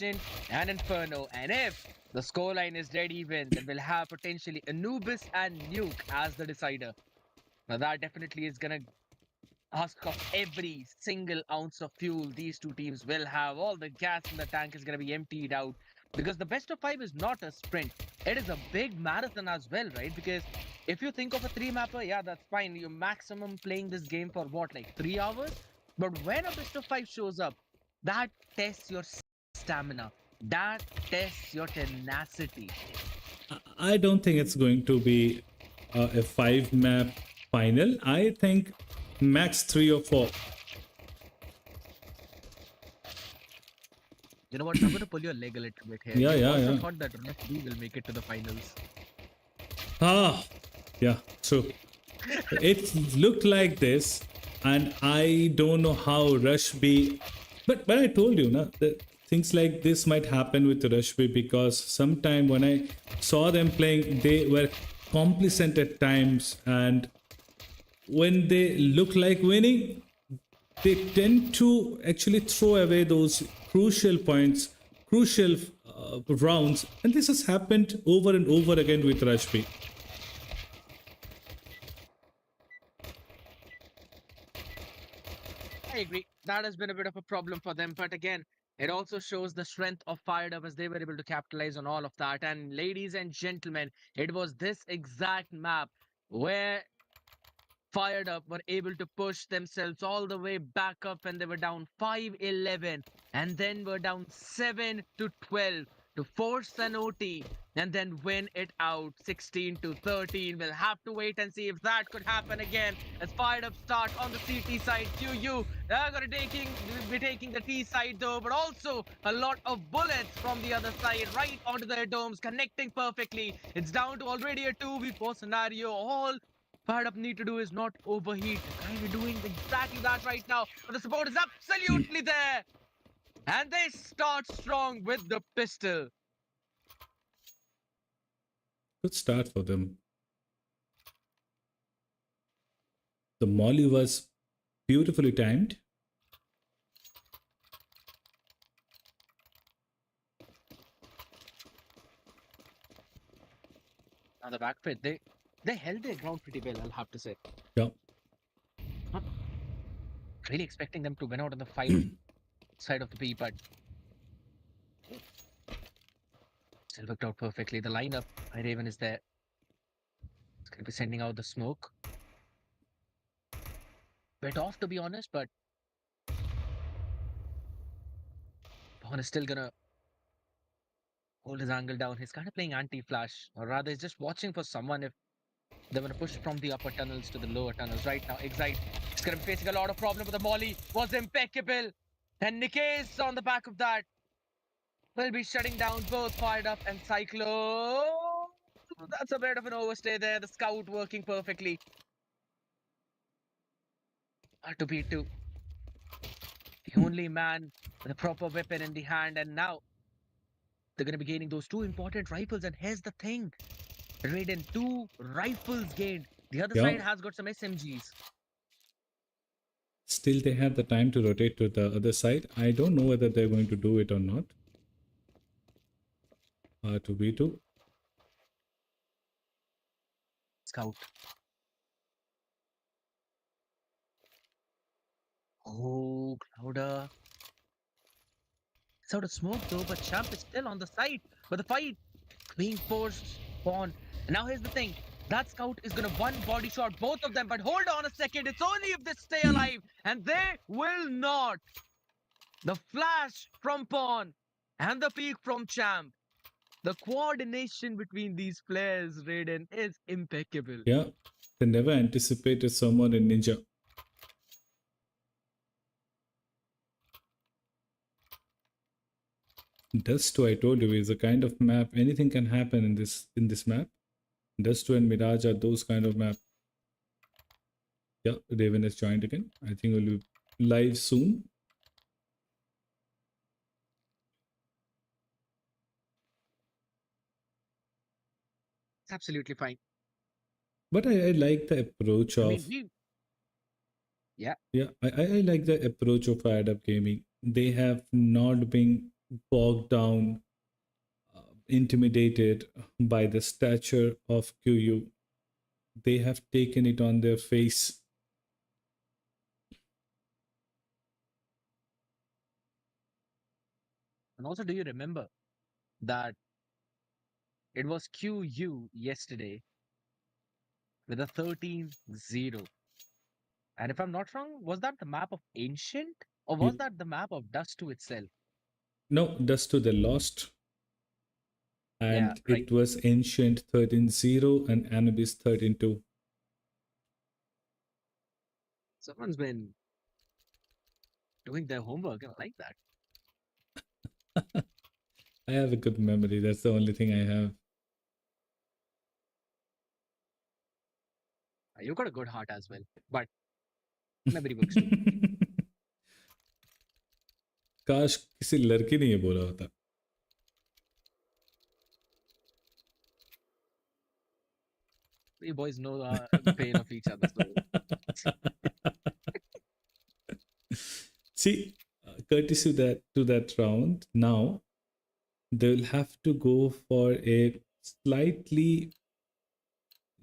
and Inferno. And if the scoreline is dead even, then we'll have potentially Anubis and Nuke as the decider. Now that definitely is gonna ask of every single ounce of fuel these two teams will have. All the gas in the tank is gonna be emptied out. Because the best of five is not a sprint. It is a big marathon as well, right? Because if you think of a three mapper, yeah, that's fine. You're maximum playing this game for what, like 3 hours? But when a best of five shows up, that tests your stamina. That tests your tenacity. I don't think it's going to be a 5-map final. I think max 3 or 4. You know what? I'm gonna pull your leg a little bit here. Yeah, You yeah, also yeah. thought that Rush B will make it to the finals. Ah, yeah, true. It looked like this, and I don't know how Rush B. But I told you, na, that things like this might happen with Rush B, because sometime when I saw them playing, they were complacent at times, and when they look like winning, they tend to actually throw away those crucial points, crucial rounds, and this has happened over and over again with Rush B. I agree. That has been a bit of a problem for them. But again, it also shows the strength of Firedup as they were able to capitalize on all of that. And ladies and gentlemen, it was this exact map where Firedup were able to push themselves all the way back up when they were down 5-11 and then were down 7-12 to force an OT and then win it out 16-13. We'll have to wait and see if that could happen again as Firedup start on the CT side. QeeYou, they're gonna be taking the T side though, but also a lot of bullets from the other side right onto their domes, connecting perfectly. It's down to already a 2v4 scenario. All Firedup need to do is not overheat. Kind of doing exactly that right now. But the support is absolutely there. And they start strong with the pistol. Good start for them. The molly was beautifully timed. On the back pit, they held their ground pretty well, I'll have to say. Yeah. Not really expecting them to win out on the fight side of the B, but still worked out perfectly. The lineup by Raven is there. It's going to be sending out the smoke. Bit off, to be honest, but Vaughn is still going to hold his angle down. He's kind of playing anti-flash, or rather, he's just watching for someone if they want to push from the upper tunnels to the lower tunnels. Right now, Excite is going to be facing a lot of problem, but the molly was impeccable. And Nikkei's on the back of that. Will be shutting down both Firedup and Cyclo. That's a bit of an overstay there. The scout working perfectly. R2B2. The only man with a proper weapon in the hand, and now they're going to be gaining those two important rifles. And here's the thing, Raiden, 2 rifles gained. The other side has got some SMGs. Still, they have the time to rotate to the other side. I don't know whether they're going to do it or not. R2B2. Scout. Oh, Clouder. It's out of smoke though, but Champ is still on the side. But the fight being forced on. And now here's the thing. That scout is gonna one body shot both of them. But hold on a second. It's only if they stay alive. And they will not. The flash from Pawn and the peek from Champ. The coordination between these players, Raiden, is impeccable. Yeah, they never anticipated someone in Ninja. Dust 2, I told you, is a kind of map. Anything can happen in this map. Dust 2 and Mirage are those kind of map. Yeah, Raven has joined again. I think we'll be live soon. It's absolutely fine. But I like the approach of... Yeah. Yeah, I like the approach of Firedup Gaming. They have not been bogged down, intimidated by the stature of QeeYou. They have taken it on their face. And also, do you remember that it was QU yesterday with a 13-0? And if I'm not wrong, was that the map of Ancient or was You, that the map of Dust 2 itself? no, Dust to the Lost. Yeah, And right. it was Ancient 13-0 and Anubis 13-2. Someone's been doing their homework. I like that. I have a good memory. That's the only thing I have. You got a good heart as well, but memory works too. काश किसी लड़की ने ये बोला होता. You boys know the pain of each other, so See, courtesy to that round, now they'll have to go for a slightly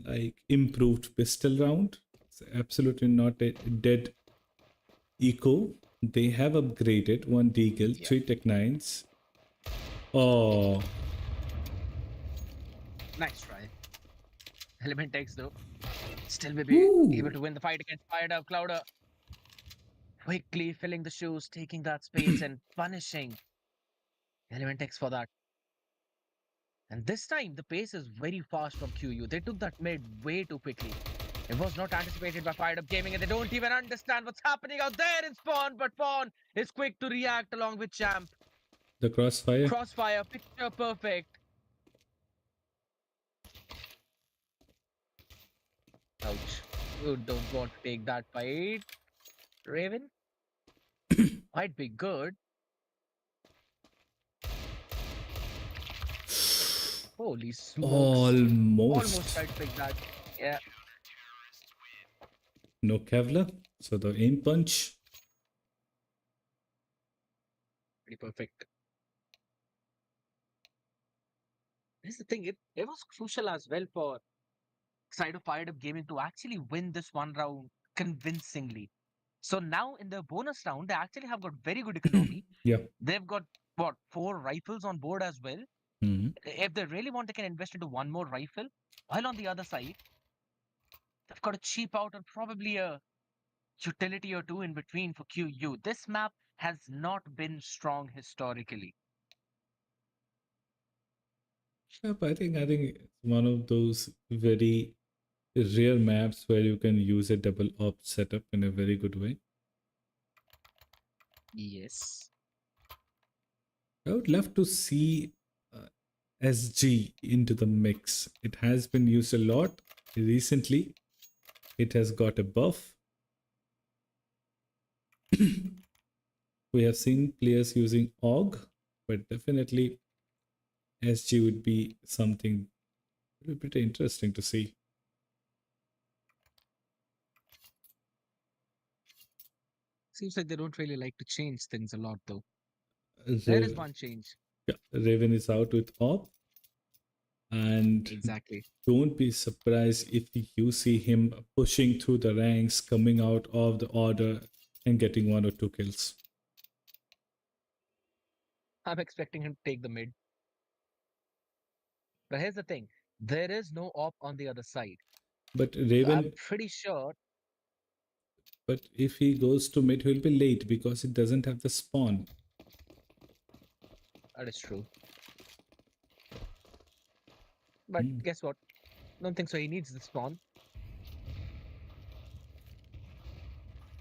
like improved pistol round. It's absolutely not a dead eco. They have upgraded one deagle, yeah, 3 Tech 9s. Oh, nice try. Element takes though. Still will be able woo! to win the fight against Firedup. Clouder quickly filling the shoes, taking that space and punishing Element takes for that. And this time, the pace is very fast from QU. They took that mid way too quickly. It was not anticipated by Firedup Gaming, and they don't even understand what's happening out there in Spawn. But Fawn is quick to react along with Champ. The crossfire. Crossfire, picture perfect. Ouch. You don't want to take that fight. Raven might be good. Holy smokes. Almost Almost. tried to pick that. Yeah, No Kevlar. So the aim punch. pretty perfect. This is the thing, it was crucial as well for side of Fired Up Gaming to actually win this one round convincingly. So now in the bonus round, they actually have got very good economy. Yeah. They've got what 4 rifles on board as well. Mhm. If they really want, they can invest into one more rifle. While on the other side, they've got to cheap out on probably a utility or two in between for QU. This map has not been strong historically. Yep, I think it's one of those very rare maps where you can use a double op setup in a very good way. Yes. I would love to see SG into the mix. It has been used a lot recently. It has got a buff. We have seen players using AUG, but definitely SG would be something pretty interesting to see. Seems like they don't really like to change things a lot, though. There is Raven, one change. yeah, Raven is out with AUG, and Exactly. don't be surprised if you see him pushing through the ranks, coming out of the order, and getting 1 or 2 kills. I'm expecting him to take the mid. But here's the thing, there is no op on the other side. But So I'm Raven, pretty sure but if he goes to mid, he'll be late because it doesn't have the spawn. that is true. But Hmm. guess what? Don't think so. He needs the spawn.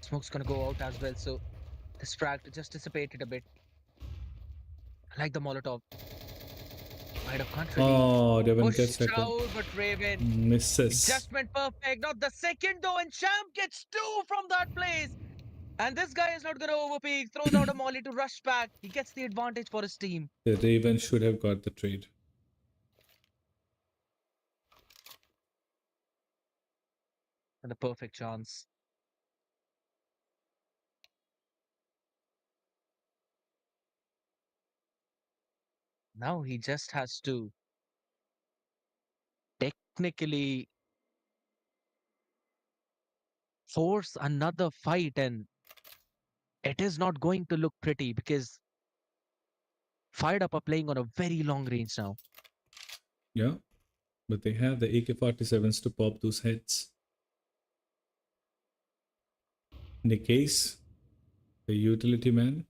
Smoke's gonna go out as well, so this frag just dissipated a bit. I like the Molotov. Might have can't really Oh, Raven push gets like a out, but Raven. It misses. just went perfect. Not the second though, and Champ gets 2 from that place. And this guy is not gonna overpeak. Throws out a molly to rush back. He gets the advantage for his team. The Raven should have got the trade. And the perfect chance. Now he just has to technically force another fight, and it is not going to look pretty because Fired Up are playing on a very long range now. Yeah, but they have the AK-47s to pop those heads. In the case, the utility man.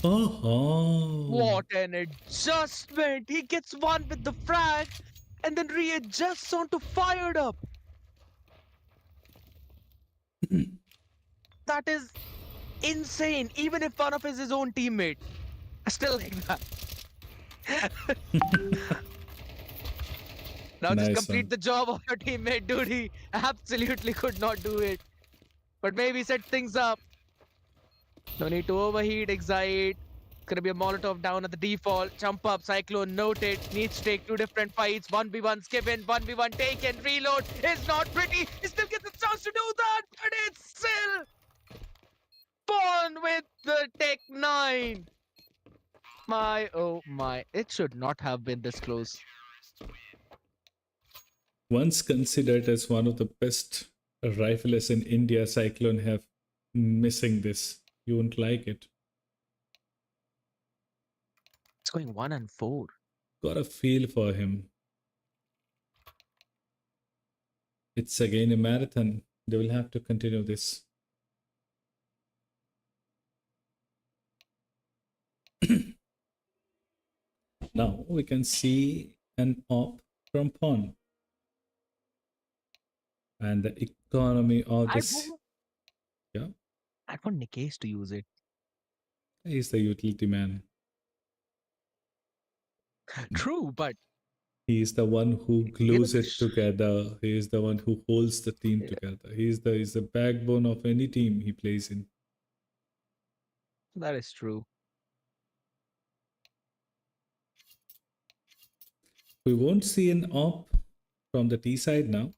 Oh, What an adjustment! He gets one with the frag and then readjusts onto Fired Up. That is insane, even if one of his own teammate. I still like that. Now just nice complete one. the job of your teammate, dude. He absolutely could not do it. But maybe set things up. No need to overheat, excite. Gonna be a Molotov down at the default. Jump up, Cyclone noted. Needs to take two different fights. 1v1 skipping, 1v1 taken. Reload is not pretty. He still gets a chance to do that, but it's still Born with the Tech 9. My, oh my. It should not have been this close. Once considered as one of the best riflers in India, Cyclone have missing this. You won't like it. It's going 1-4. Got a feel for him. It's again a marathon. They will have to continue this. Now we can see an op from pawn. And the economy of I'd this. want, Yeah, I'd want Nikkei's to use it. he's the utility man. True, but He's the one who given glues the it together. He is the one who holds the team yeah, together. He's the backbone of any team he plays in. that is true. We won't see an op from the T side now.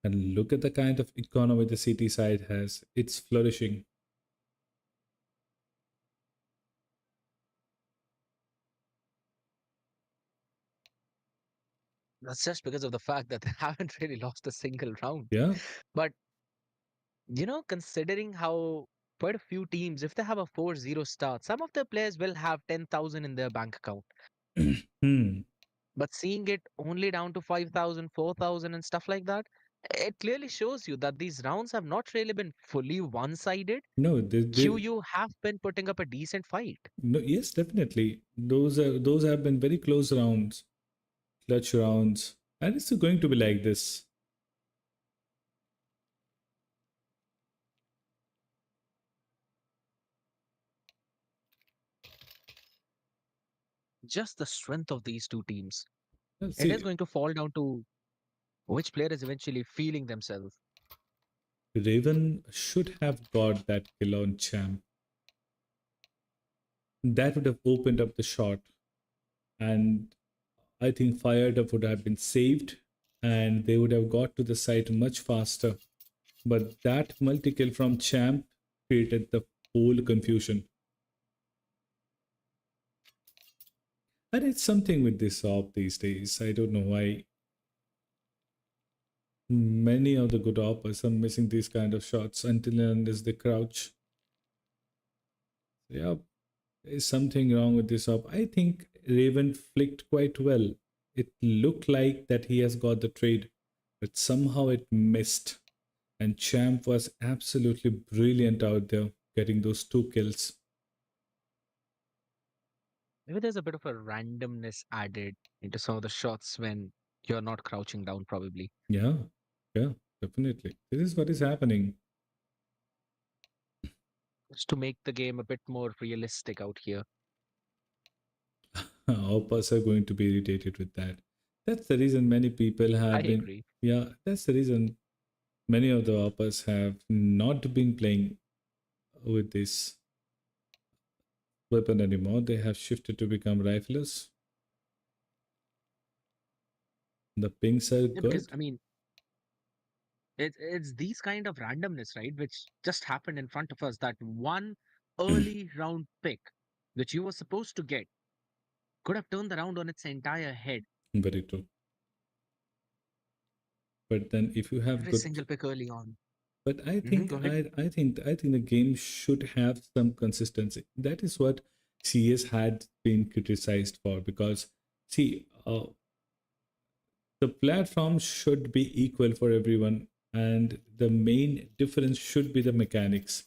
And look at the kind of economy the CT side has. It's flourishing. That's just because of the fact that they haven't really lost a single round. Yeah. But, considering how quite a few teams, if they have a 4-0 start, some of their players will have 10,000 in their bank account. Hmm. But seeing it only down to 5,000, 4,000, and stuff like that, it clearly shows you that these rounds have not really been fully one-sided. No, they QeeYou have been putting up a decent fight. no, yes, definitely. Those have been very close rounds, clutch rounds, and it's going to be like this. Just the strength of these two teams. It is See, going to fall down to which player is eventually feeling themselves. Raven should have got that kill on Champ. That would have opened up the shot, and I think Firedup would have been saved, and they would have got to the site much faster. But that multi kill from Champ created the whole confusion. And it's something with this op these days. I don't know why many of the good oppers are missing these kind of shots until and unless they crouch. Yeah, there's something wrong with this op. I think Raven flicked quite well. It looked like that he has got the trade, but somehow it missed. And Champ was absolutely brilliant out there, getting those two kills. Maybe there's a bit of a randomness added into some of the shots when you're not crouching down, probably. Yeah, yeah, definitely. This is what is happening. Just to make the game a bit more realistic out here. Oppers are going to be irritated with that. That's the reason many people I have been, agree. yeah, that's the reason many of the oppers have not been playing with this weapon anymore. They have shifted to become riflers. The pings are Yeah, because, good. I mean, it's these kind of randomness, right? Which just happened in front of us. That one early round pick. which you were supposed to get, could have turned around on its entire head. Very true. But then if you have Every good, single pick early on. but I think Go ahead. I think the game should have some consistency. That is what CS had been criticized for, because see, the platform should be equal for everyone, and the main difference should be the mechanics.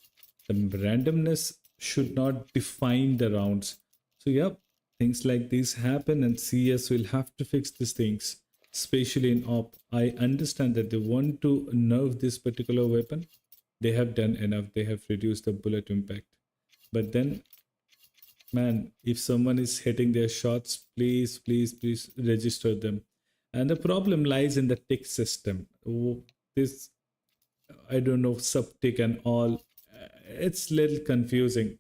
The randomness should not define the rounds. So yep, things like this happen, and CS will have to fix these things, especially in op. I understand that they want to nerf this particular weapon. They have done enough, they have reduced the bullet impact, but then, man, if someone is hitting their shots, please register them. And the problem lies in the tick system. This, I don't know, sub tick and all, it's little confusing.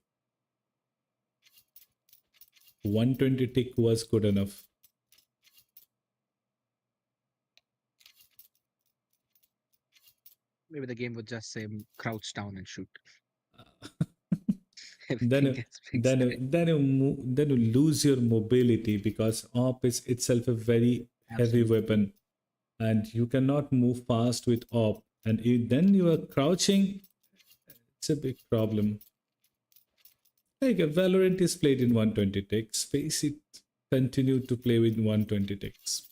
120 tick was good enough. Maybe the game would just say crouch down and shoot. then Everything you- gets being said. then you lose your mobility, because op is itself a very heavy Absolutely. weapon, and you cannot move fast with op, and then you are crouching. It's a big problem. Like a Valorant is played in 120 ticks. Face it, continue to play with 120 ticks.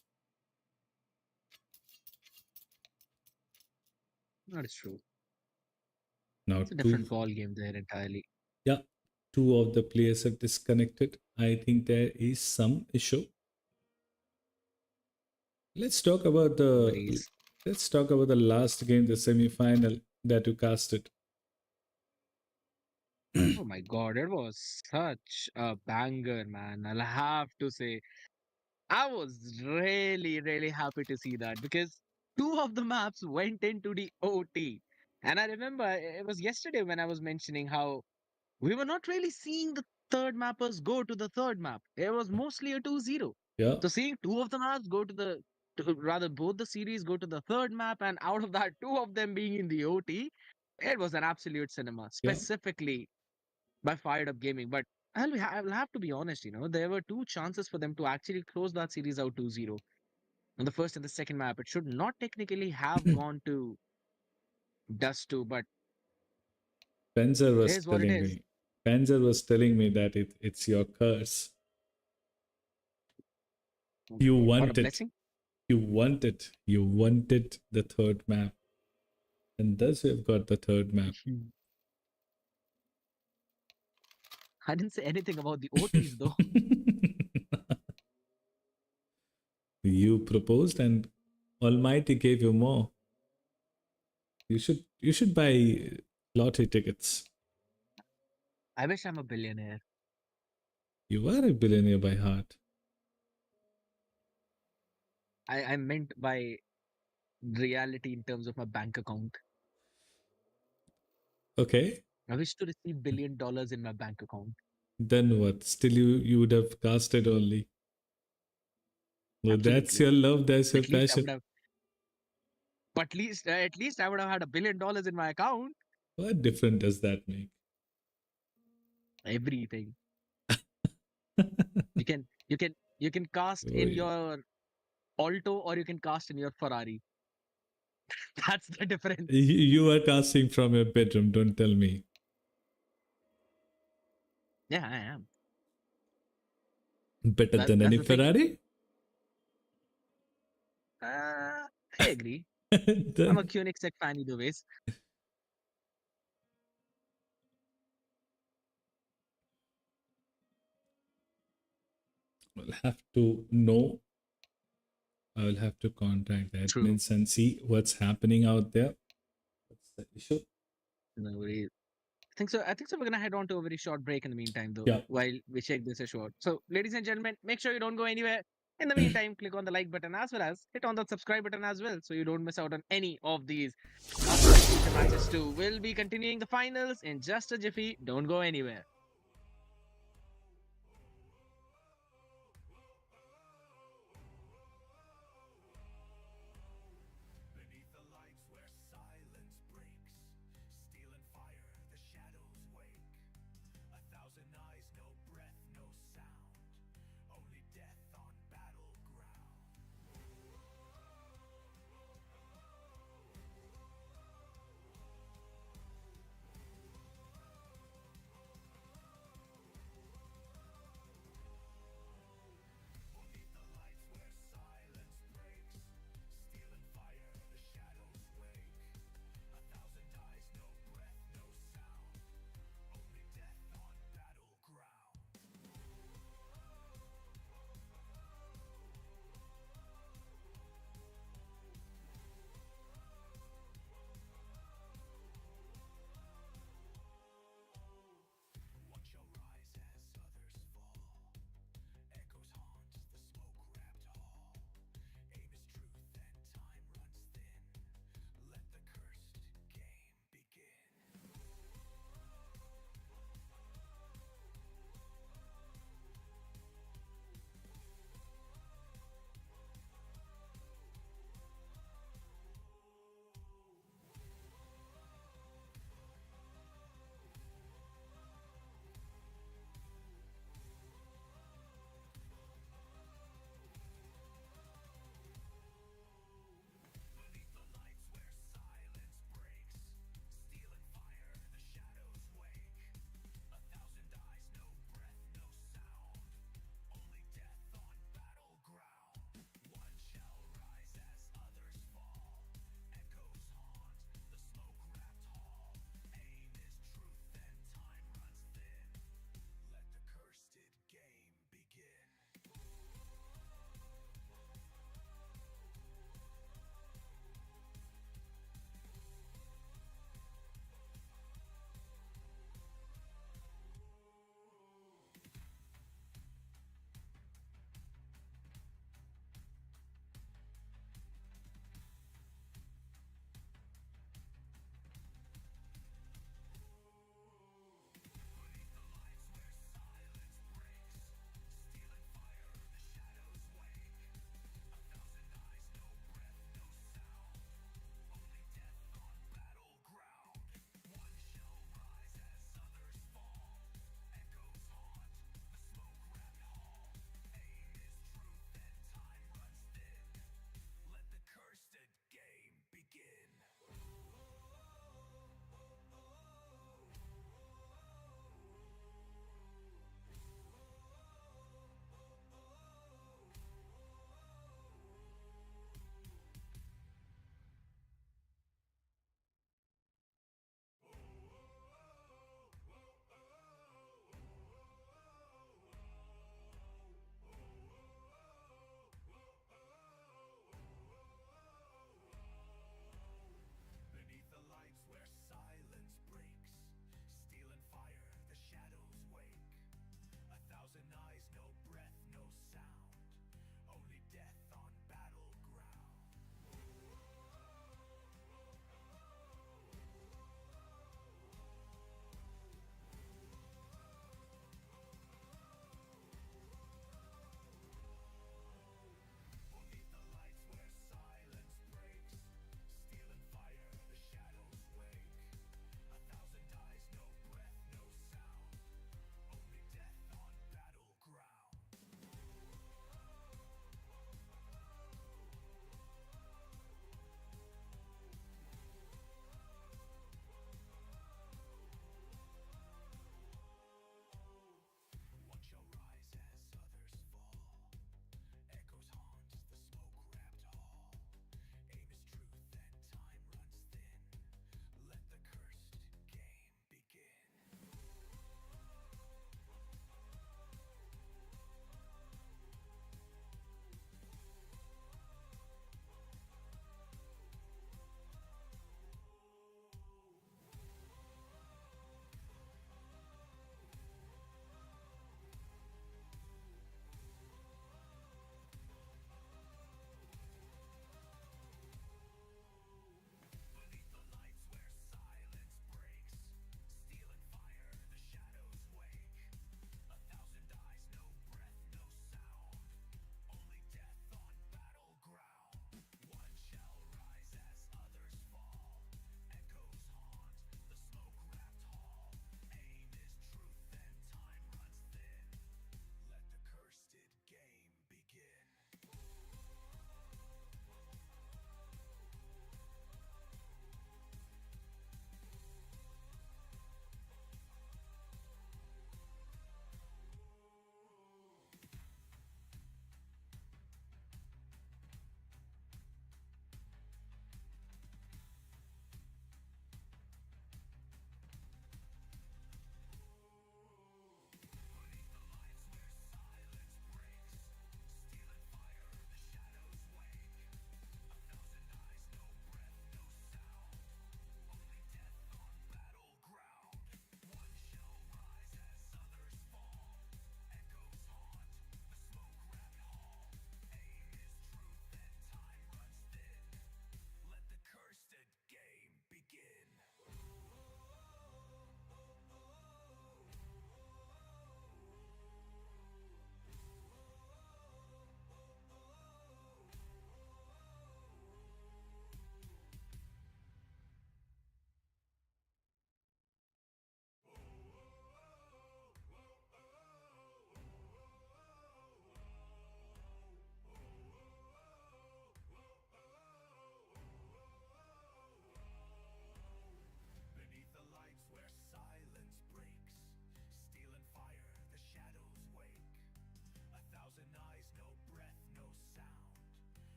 That is true. Now It's a two, different ball game there entirely. yeah, two of the players have disconnected. I think there is some issue. Let's talk about No the worries. let's talk about the last game, the semi-final that you casted. Oh my god, it was such a banger, man. I'll have to say. I was really, really happy to see that because two of the maps went into the OT. And I remember it was yesterday when I was mentioning how we were not really seeing the third mappers go to the third map. It was mostly a 2-0. Yeah, So seeing two of the maps go rather both the series go to the third map, and out of that, two of them being in the OT, it was an absolute cinema, yeah. specifically by Fired Up Gaming. But I'll have to be honest, there were two chances for them to actually close that series out 2-0 on the first and the second map. It should not technically have gone to Dust 2, but Panzer it was is what it telling is. me. Panzer was telling me that it's your curse. Oh my You God, what a want it. blessing. You want it. You wanted the third map. And thus we've got the third map. Hmm. I didn't say anything about the OTs though. You proposed and Almighty gave you more. You should buy lottery tickets. I wish I'm a billionaire. You are a billionaire by heart. I meant by reality in terms of my bank account. Okay. I wish to receive $1 billion in my bank account. Then what? Still you would have casted only. Well, that's Absolutely. your love, that's your At least I would passion. have, but at least I would have had $1 billion in my account. What difference does that make? Everything. You can cast in Oi. your Alto or you can cast in your Ferrari. That's the difference. You are casting from your bedroom, don't tell me. Yeah, I am. Better than That's any the thing. Ferrari? I agree. I'm a Then Koenigsegg fan either ways. I'll have to know. I will have to contact the True. admins and see what's happening out there. What's the issue? No worries. I think so. We're gonna head on to a very short break in the meantime, though, Yeah. while we check this short. So, ladies and gentlemen, make sure you don't go anywhere. In the meantime, click on the like button as well as hit on the subscribe button as well, so you don't miss out on any of these upcoming future matches too. We'll be continuing the finals in just a jiffy. Don't go anywhere.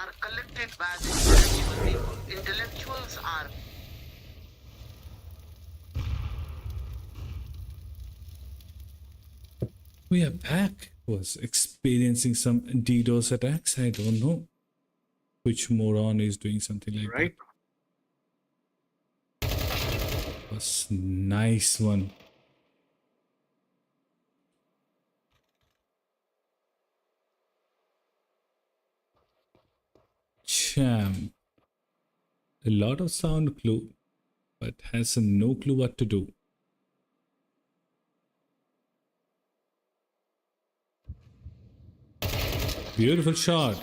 are collected by the intellectual people. Intellectuals are We are back. Was experiencing some DDoS attacks. I don't know which moron is doing something like right. that. Was nice one. Champ. A lot of sound clue, but has no clue what to do. Beautiful shot.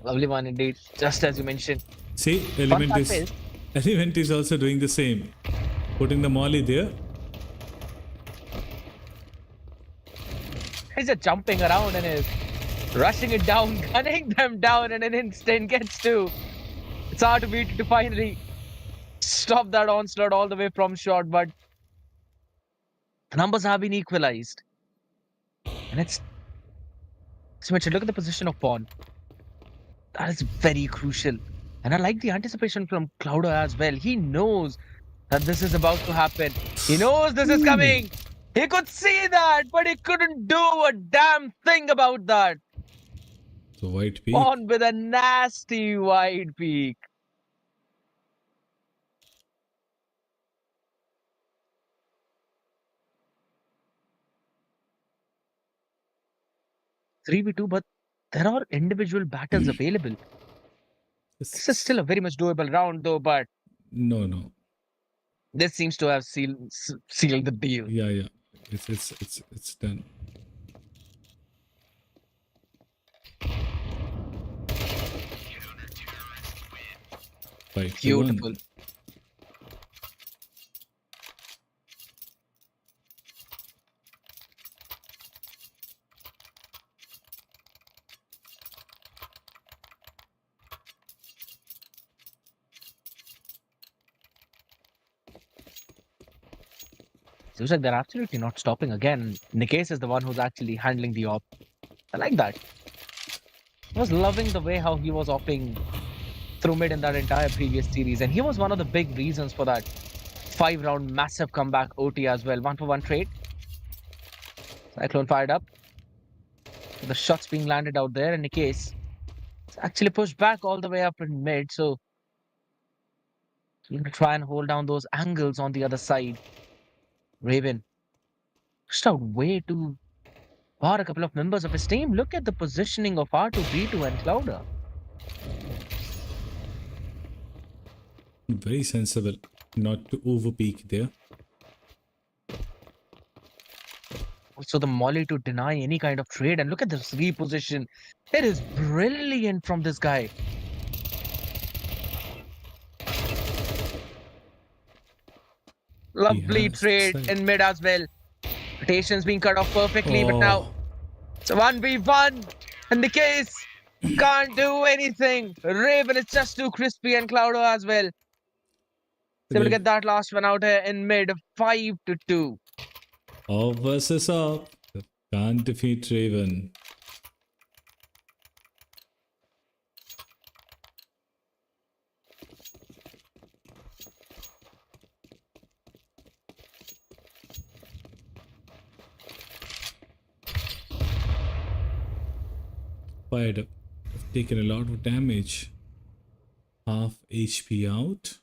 Lovely one indeed. Just as you mentioned. See, Fun fact is, Element is also doing the same. Putting the molly there. he's just jumping around and is rushing it down, gunning them down in an instant. Gets to. It's hard to beat to finally stop that onslaught all the way from short, but the numbers have been equalized. And it's so much. Look at the position of pawn. That is very crucial. And I like the anticipation from Clouder as well. He knows that this is about to happen. He knows this is coming. He could see that, but he couldn't do a damn thing about that. So white peak. Pawn with a nasty wide peak. Three v two, but there are individual battles available. This is still a very much doable round, though. But no. this seems to have sealed the deal. Yeah. It's done. Beautiful. Seems like they're absolutely not stopping again. Nikes is the one who's actually handling the op. I like that. I was loving the way how he was opping through mid in that entire previous series, and he was one of the big reasons for that 5-round massive comeback OT as well. 1-for-1 trade. Cyclone fired up. The shots being landed out there, and Nikes actually pushed back all the way up in mid, so he'll try and hold down those angles on the other side. Raven pushed out way too far a couple of members of his team. Look at the positioning of R2B2 and Clouder. Very sensible not to overpeak there. Also, the molly to deny any kind of trade. And look at this reposition. It is brilliant from this guy. Lovely trade in mid as well. Rotations being cut off perfectly, but now it's a 1v1. And the case can't do anything. Raven is just too crispy, and Clouder as well. Able to get that last one out here in mid, 5-2. Off versus off. Can't defeat Raven. Firedup. I've taken a lot of damage. Half HP out.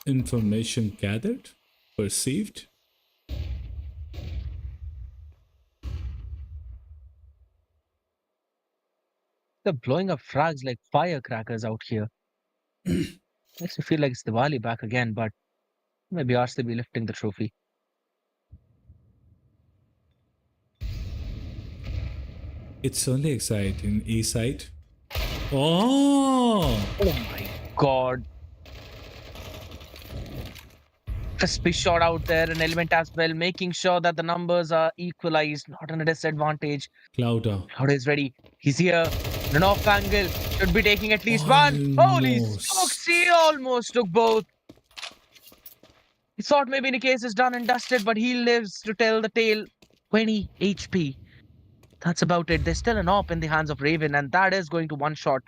Information gathered, perceived. They're blowing up frags like firecrackers out here. Makes me feel like it's Diwali back again, but maybe RCB lifting the trophy. It's only exciting. E side. Oh! Oh my god. Crispy shot out there, an element as well, making sure that the numbers are equalized, not on a disadvantage. Clouder. Cloud is ready. He's here. An off angle. Should be taking at least one. Holy smokes, he Almost. almost took both. He thought maybe the case is done and dusted, but he lives to tell the tale. 20 HP. That's about it. There's still an op in the hands of Raven, and that is going to one shot.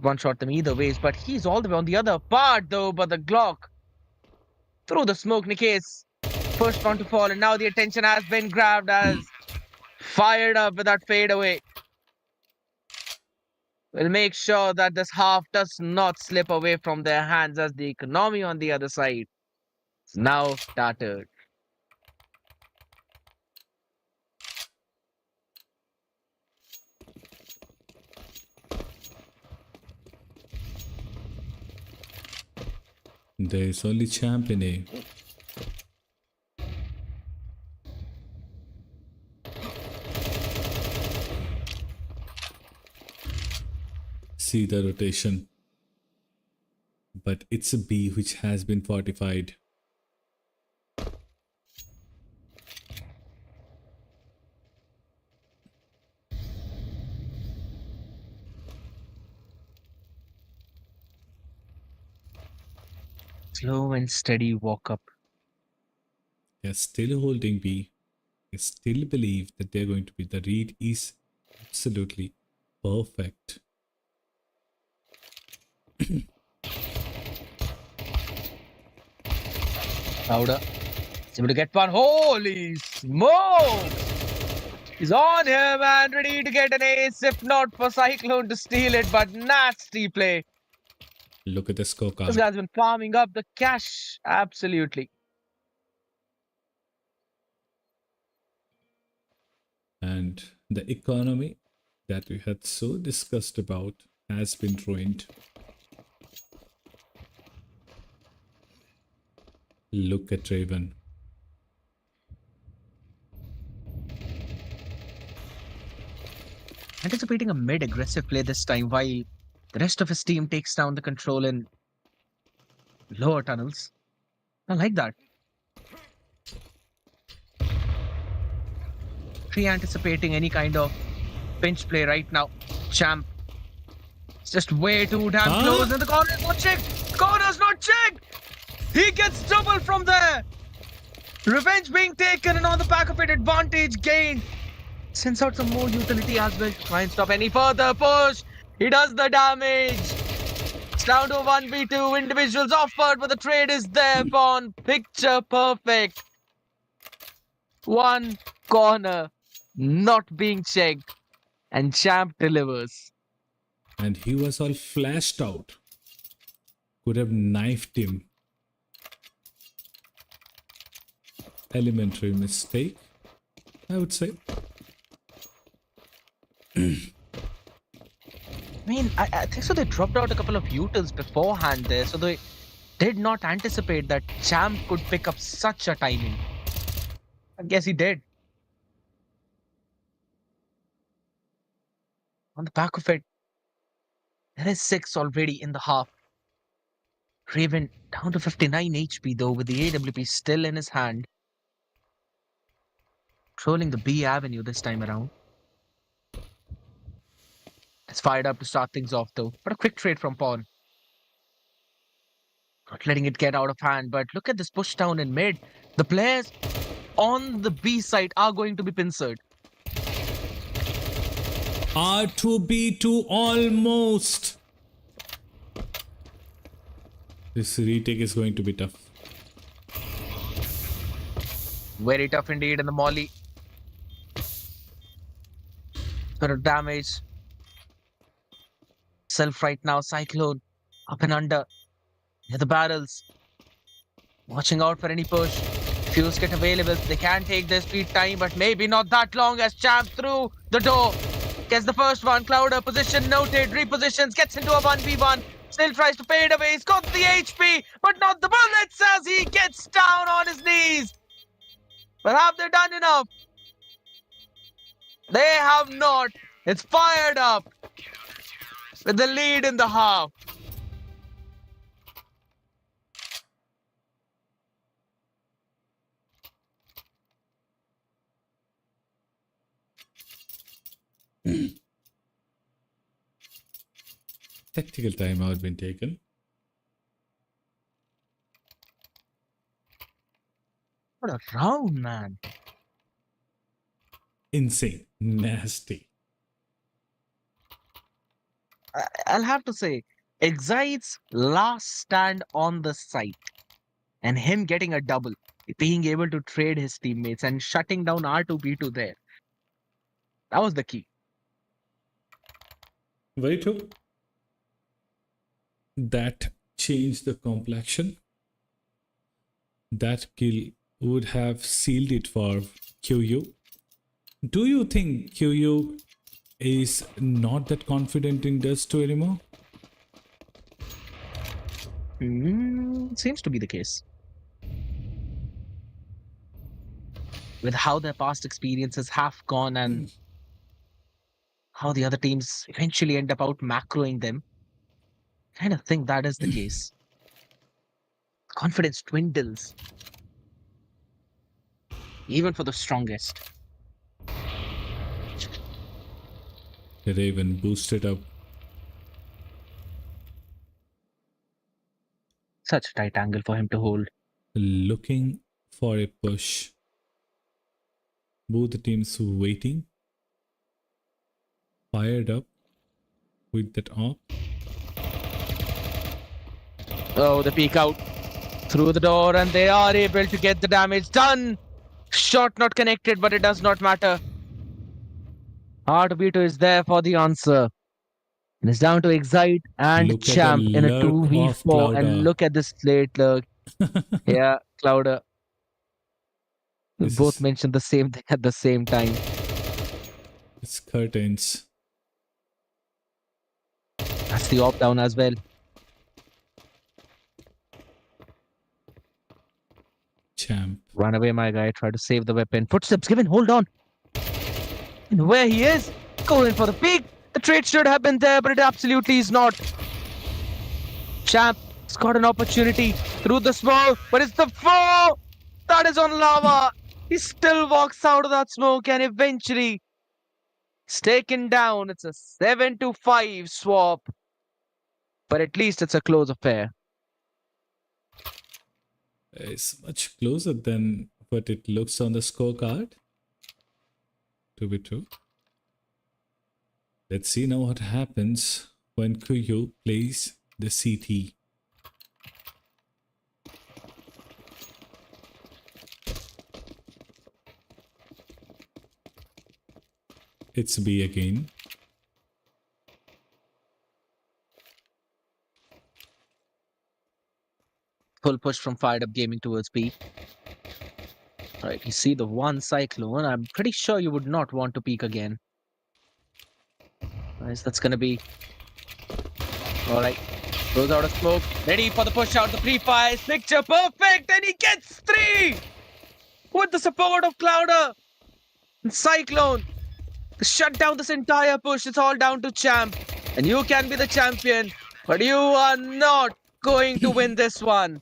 One shot them either ways, but he's all the way on the other part though. But the Glock through the smoke, Nikes. First one to fall, and now the attention has been grabbed as fired up with that fadeaway. Will make sure that this half does not slip away from their hands as the economy on the other side is now tattered. There's only champ in A. See the rotation. But it's a B which has been fortified. Slow and steady walk up. They're still holding B. They still believe that they're going to be. The read is absolutely perfect. Powder. He's able to get one. Holy smoke! He's on him and ready to get an ace, if not for Cyclone to steal it, but nasty play. Look at the This scorecard. guy's been farming up the cash. Absolutely. And the economy that we had so discussed about has been ruined. Look at Raven. Anticipating a mid-aggressive play this time while the rest of his team takes down the control in lower tunnels. I like that. Pre-anticipating any kind of pinch play right now. Champ. It's just way too damn close and the corner's not checked. Corner's not checked. He gets double from there. Revenge being taken and on the back of it, advantage gained. Sends out some more utility as well to try and stop any further push. He does the damage. It's down to 1v2. Individuals offered, but the trade is there, Pawn. Picture perfect. One corner not being checked. And Champ delivers. And he was all flashed out. Could have knifed him. Elementary mistake, I would say. I mean, I think so they dropped out a couple of utils beforehand there, so they did not anticipate that Champ could pick up such a timing. I guess he did. On the back of it, there is 6 already in the half. Raven down to 59 HP though, with the AWP still in his hand. Trolling the B avenue this time around. It's fired up to start things off though, but a quick trade from Pawn. Not letting it get out of hand, but look at this push down in mid. The players on the B side are going to be pincered. R2B2 almost. This retake is going to be tough. Very tough indeed in the molly. Bit of damage. Self right now, Cyclone. Up and under. Near the barrels. Watching out for any push. Fuse kit available. They can take their speed time, but maybe not that long as Champ through the door. Gets the first one. Clouder position noted. Repositions. Gets into a 1v1. Still tries to fade away. He's got the HP, but not the bullets as he gets down on his knees. But have they done enough? They have not. It's fired up with the lead in the half. Tactical timeout been taken. What a round, man. Insane. Nasty. I'll have to say, Excite's last stand on the site and him getting a double, being able to trade his teammates and shutting down R2B2 there. That was the key. Very true. That changed the complexion. That kill would have sealed it for QeeYou. Do you think QeeYou is not that confident in Dust 2 anymore? Seems to be the case. With how their past experiences have gone and how the other teams eventually end up out macroing them, I kind of think that is the case. Confidence dwindles, even for the strongest. Raven boosted up. Such a tight angle for him to hold. Looking for a push. Both teams waiting. Fired up with that op. Oh, the peek out through the door, and they are able to get the damage done. Shot not connected, but it does not matter. R2B2 is there for the answer. And it's down to Excite and Look at the Champ in a lurk of 2v4. And Clouda. look at this late lurk. Yeah, Clouda. We This both is mentioned the same thing at the same time. it's curtains. That's the op down as well. Champ. Run away, my guy. Try to save the weapon. Footsteps given. Hold on. And where he is, going for the peak. The trade should have been there, but it absolutely is not. Champ's got an opportunity through the smoke, but it's the four that is on lava. He still walks out of that smoke and eventually is taken down. It's a 7-5 swap, but at least it's a close affair. It's much closer than what it looks on the scorecard. To be true. Let's see now what happens when QeeYou plays the CT. It's B again. Full push from Firedup Gaming towards B. Right, you see the one Cyclone. I'm pretty sure you would not want to peek again. Nice, that's gonna be... Alright, goes out of smoke. Ready for the push out, the pre-fire. Picture perfect, and he gets 3! With the support of Clouder and Cyclone. To shut down this entire push, it's all down to Champ. And you can be the champion, but you are not going to win this one.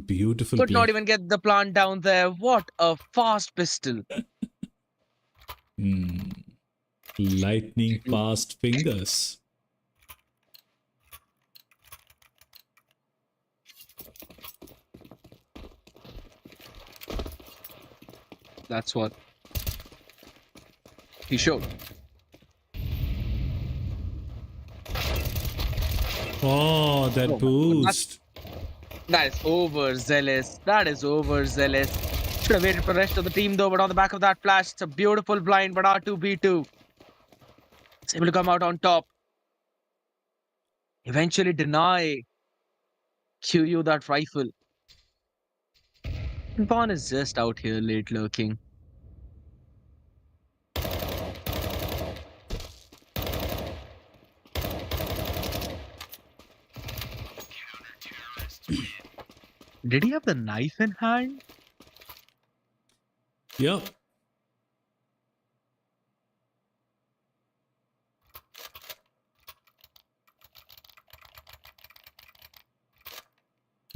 Beautiful Could play. not even get the plant down there. What a fast pistol. Lightning fast fingers. That's what he showed. Oh, that Oh, boost. That is overzealous. That is overzealous. Should have waited for the rest of the team though, but on the back of that flash, it's a beautiful blind, but R2B2 is able to come out on top. Eventually deny QeeYou that rifle. And Vaughn is just out here late lurking. Did he have the knife in hand? Yeah.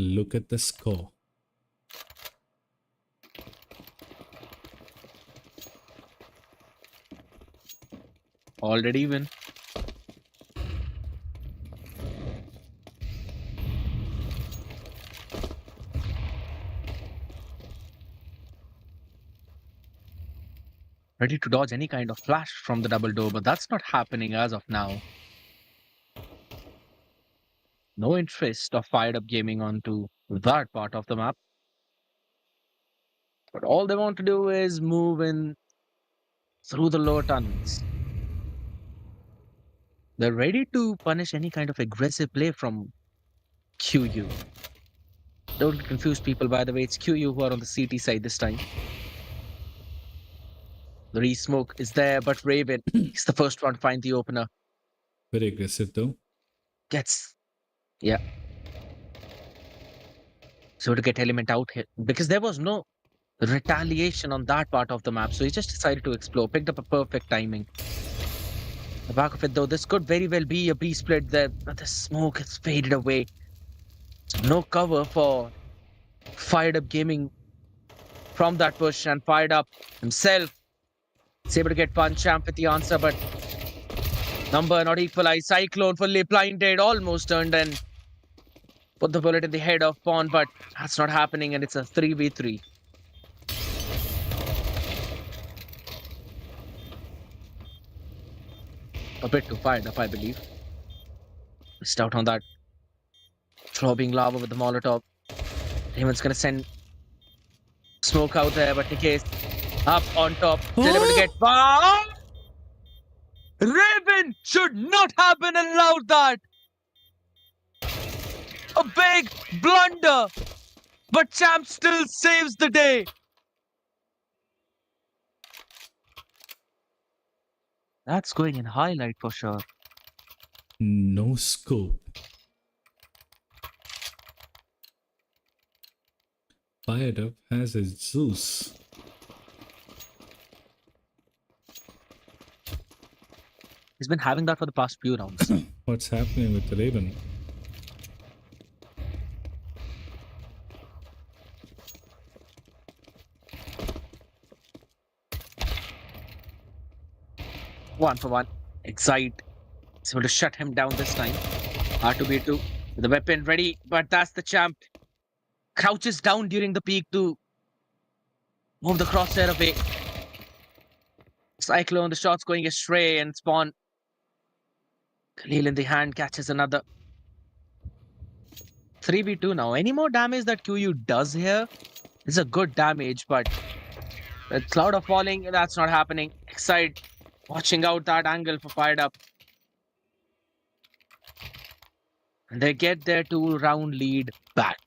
Look at the score. Already even. Ready to dodge any kind of flash from the double door, but that's not happening as of now. No interest of Fired Up Gaming onto that part of the map. But all they want to do is move in through the lower tunnels. They're ready to punish any kind of aggressive play from QeeYou. Don't confuse people, by the way. It's QeeYou who are on the CT side this time. The re-smoke is there, but Raven is the first one to find the opener. Very aggressive though. Gets, yeah. So to get Element out here, because there was no retaliation on that part of the map, so he just decided to explore, picked up a perfect timing. The back of it though, this could very well be a B split there, but the smoke has faded away. So no cover for Fired Up Gaming from that push, and Fired Up himself is able to get Punch Champ with the answer, but number not equalized. Cyclone fully blinded, almost turned and put the bullet in the head of Pawn, but that's not happening, and it's a 3v3. A bit too fired up, I believe. Missed out on that. Throbbing lava with the Molotov. Raven's gonna send smoke out there, but Nikes up on top. Delivered to get far. Raven should not have been allowed that. A big blunder, but Champ still saves the day. That's going in highlight for sure. No scope. Fired Up has a Zeus. He's been having that for the past few rounds. What's happening with the Raven? One for one. Excite. He's able to shut him down this time. R2B2 with the weapon ready, but that's the Champ. Crouches down during the peak to move the crosshair away. Cyclone, the shot's going astray, and Spawn. Khalil in the hand catches another. 3v2 now. Any more damage that QeeYou does here is a good damage, but with Cloud of Falling, that's not happening. Excite watching out that angle for Fired Up. And they get their 2-round lead back.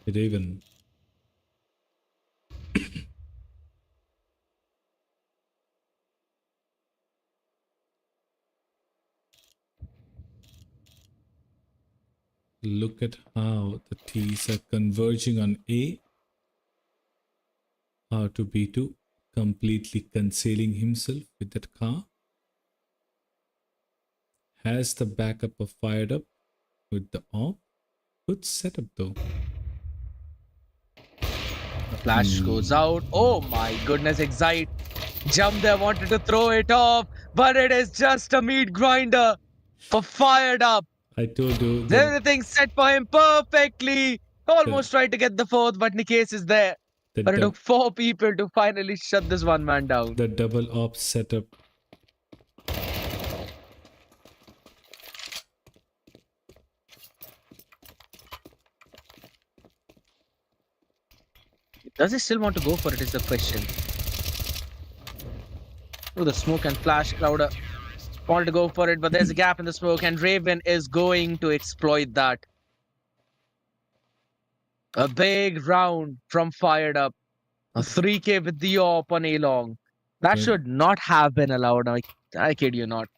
Raven. Look at how the T's are converging on A. R2B2 completely concealing himself with that car. Has the backup of Fired Up with the AWP. Good setup though. The flash goes out. Oh my goodness, Excite. Jump there, wanted to throw it off, but it is just a meat grinder for Fired Up. I told you. that Everything set for him perfectly. Almost tried to get the fourth, but Nikes is there. the, But it dou- took 4 people to finally shut this one man down. the double AWP setup. Does he still want to go for it is the question. Oh, the smoke and flash Clouder wanted to go for it, but there's a gap in the smoke, and Raven is going to exploit that. A big round from Fired Up. A 3K with the AWP on A long. That Yeah. should not have been allowed. I kid you not.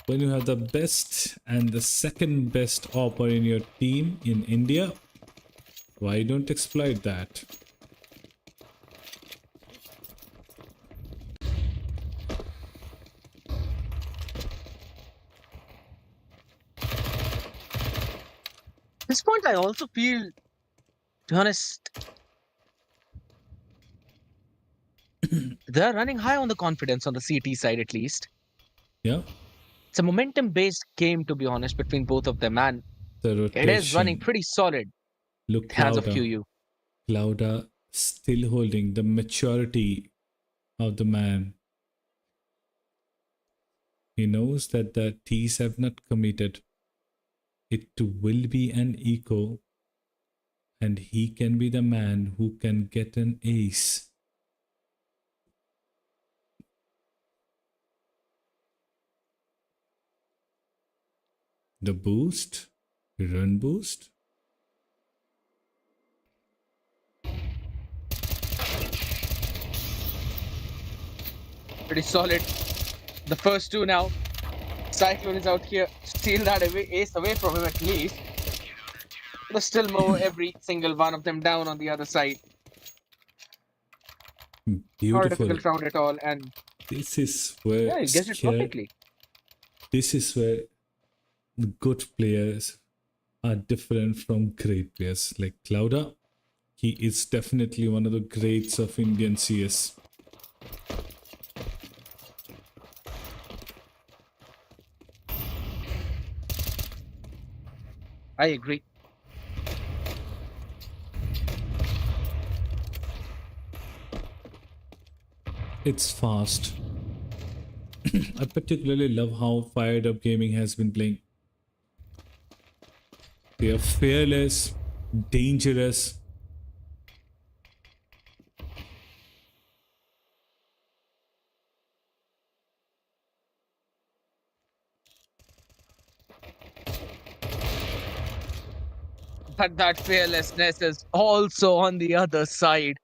when you have the best and the second best opper in your team in India, why don't exploit that? At this point, I also feel, to be honest, they're running high on the confidence on the CT side at least. Yeah, It's a momentum-based game, to be honest, between both of them, and the it is running rotation. pretty solid Look, in the hands of Clouda. QeeYou. Clouda still holding the maturity of the man. He knows that the T's have not committed. It will be an eco, and he can be the man who can get an ace. The boost, run boost. Pretty solid. The first two now. Cyclone is out here, steal that ace away from him at least. There's still more, every single one of them down on the other side. Not a Beautiful. difficult round at all, and This is where yeah, he gets it perfectly. This is where good players are different from great players. Like Clouda, he is definitely one of the greats of Indian CS. I agree. It's fast. I particularly love how Firedup Gaming has been playing. They are fearless, dangerous. But that fearlessness is also on the other side.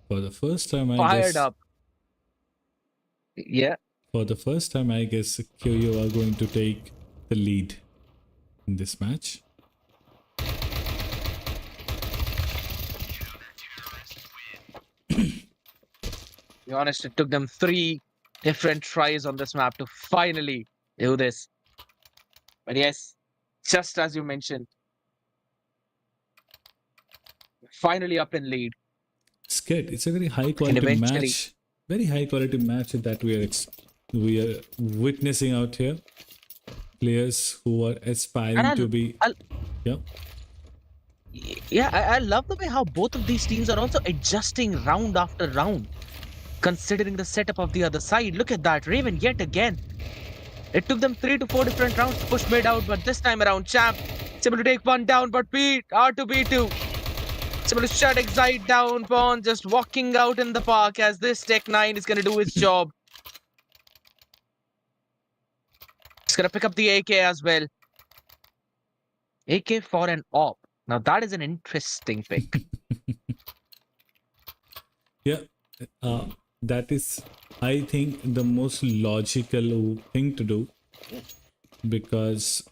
For the first time, I Fired guess. up. Yeah. For the first time, I guess QeeYou are going to take the lead in this match. To be honest, it took them 3 different tries on this map to finally do this. But yes, just as you mentioned, finally up in lead. It's good. It's a very high And quality eventually, match. Very high quality match that we are witnessing out here. Players who are aspiring to be. Yeah. Yeah, I love the way how both of these teams are also adjusting round after round, considering the setup of the other side. Look at that, Raven yet again. It took them 3 to 4 different rounds to push mid out, but this time around, Champ is able to take one down, but R2B2 is able to shut Excite down. Pawn just walking out in the park as this Tech 9 is going to do its job. It's going to pick up the AK as well. AK for an op. Now that is an interesting pick. Yeah. That is, I think, the most logical thing to do, because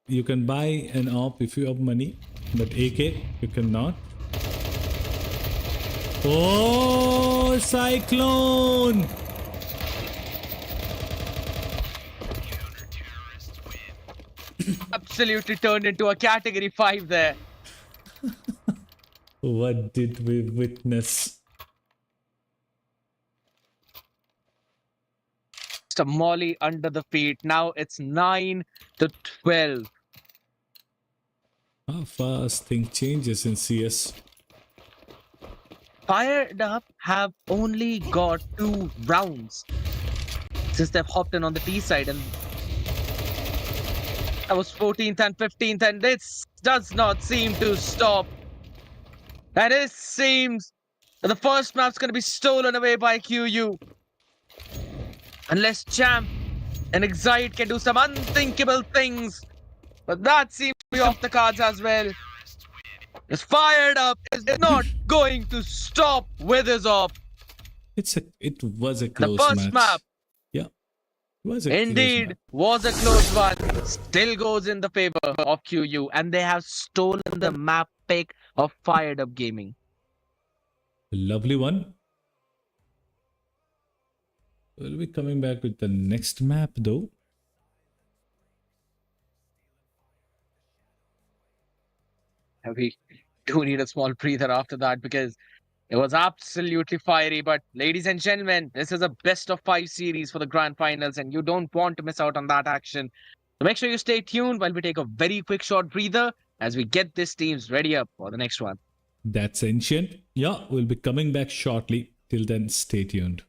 you can buy an op if you have money, but AK you cannot. Oh, Cyclone! Absolutely turned into a category 5 there. What did we witness? Just a molly under the feet. Now it's 9 to 12. How fast things changes in CS. Firedup have only got 2 rounds since they've hopped in on the T side, and that was 14th and 15th, and this does not seem to stop. And it seems that the first map's going to be stolen away by QeeYou. Unless Champ and Excite can do some unthinkable things. But that seems to be off the cards as well. It's Firedup is not going to stop with his op. It was a The close first map, match. Yeah, it was a close indeed, match. was a close one. Still goes in the favor of QeeYou, and they have stolen the map pick of Fired Up Gaming. A lovely one. We'll be coming back with the next map though. And we do need a small breather after that because it was absolutely fiery. But ladies and gentlemen, this is a best of 5 series for the grand finals, and you don't want to miss out on that action. So make sure you stay tuned while we take a very quick short breather as we get these teams ready up for the next one. That's ancient. Yeah, we'll be coming back shortly. Till then, stay tuned.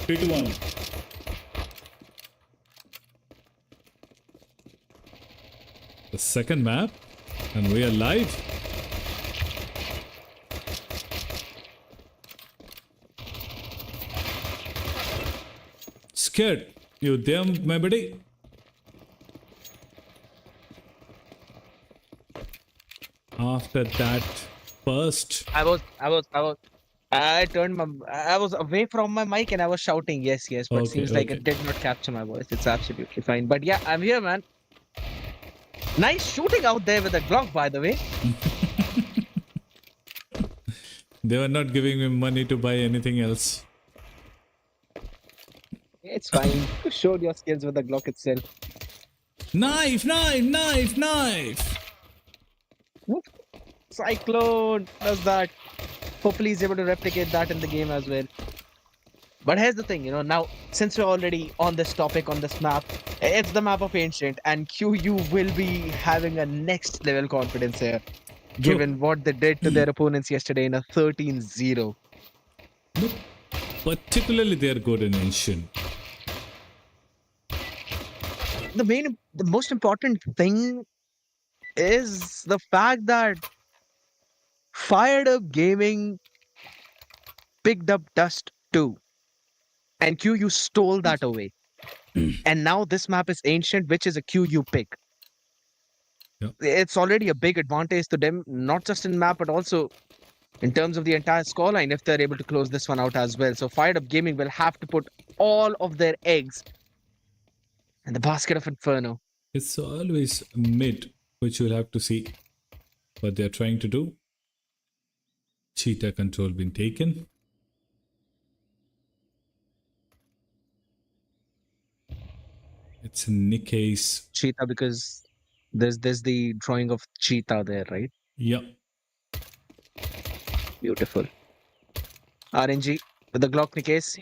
3 to 1. The second map, and we are live. Scared. You there, my buddy? After that first. I was away from my mic and I was shouting, yes, yes, but Okay, seems like okay. it did not capture my voice. It's absolutely fine. But yeah, I'm here, man. Nice shooting out there with the Glock, by the way. They were not giving me money to buy anything else. It's fine. You showed your skills with the Glock itself. Knife, knife, knife, knife. Whoop. Cyclone does that. Hopefully he's able to replicate that in the game as well. But here's the thing, now since we're already on this topic, on this map, it's the map of Ancient, and QeeYou will be having a next level confidence here, given what they did to their opponents yesterday in a 13-0. No, particularly they are good in Ancient. The most important thing is the fact that Firedup Gaming picked up dust too, and QeeYou stole that away. And now this map is Ancient, which is a QeeYou pick. Yep. It's already a big advantage to them, not just in map, but also in terms of the entire scoreline if they're able to close this one out as well. So Firedup Gaming will have to put all of their eggs in the basket of Inferno. It's always mid, which you'll have to see what they're trying to do. Cheetah control been taken. It's Nikkei's. Cheetah, because there's the drawing of Cheetah there, right? Yep. Beautiful. RNG with the Glock case,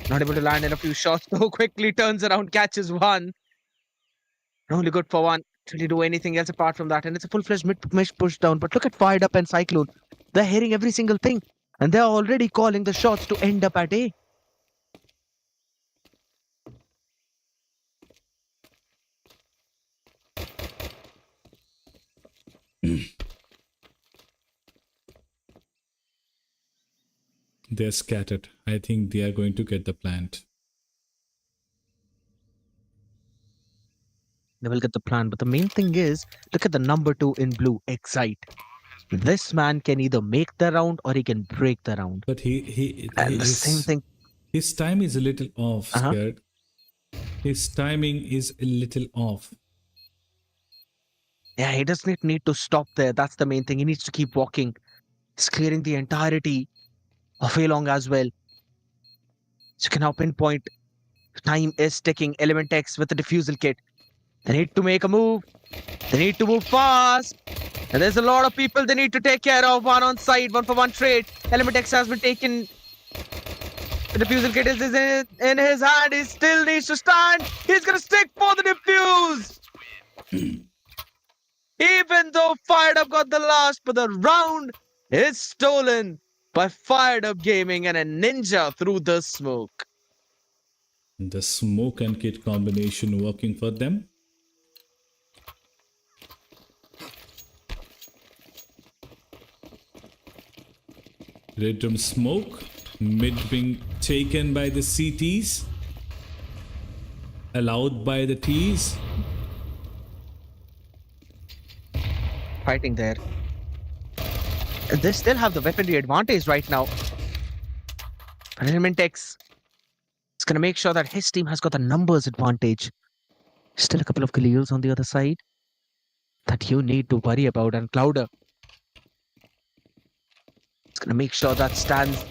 not able to land in a few shots, so quickly turns around, catches one. Only good for one. Really do anything else apart from that, and it's a full-fledged mid-mesh push down. But look at Firedup and Cyclone. They're hearing every single thing, and they're already calling the shots to end up at A. They're scattered. I think they are going to get the plant. They will get the plan, but the main thing is, look at the number 2 in blue, Excite. This man can either make the round or he can break the round. But And the same thing. His time is a little off, Scared. His timing is a little off. Yeah, he doesn't need to stop there. That's the main thing. He needs to keep walking. He's clearing the entirety of Long as well. So you can now pinpoint. Time is ticking. Element X with the defusal kit. They need to make a move. They need to move fast. And there's a lot of people they need to take care of. One on side, one for one trade. Element X has been taken. The defusal kit is in his hand. He still needs to stand. He's going to stick for the defuse. Even though Firedup got the last, but the round is stolen by Firedup Gaming and a ninja through the smoke. The smoke and kit combination working for them. Red Room smoke. Mid being taken by the CTs. Allowed by the Ts. Fighting there. They still have the weaponry advantage right now. But Element X is going to make sure that his team has got the numbers advantage. Still a couple of kills on the other side that you need to worry about. And Clouder is going to make sure that stands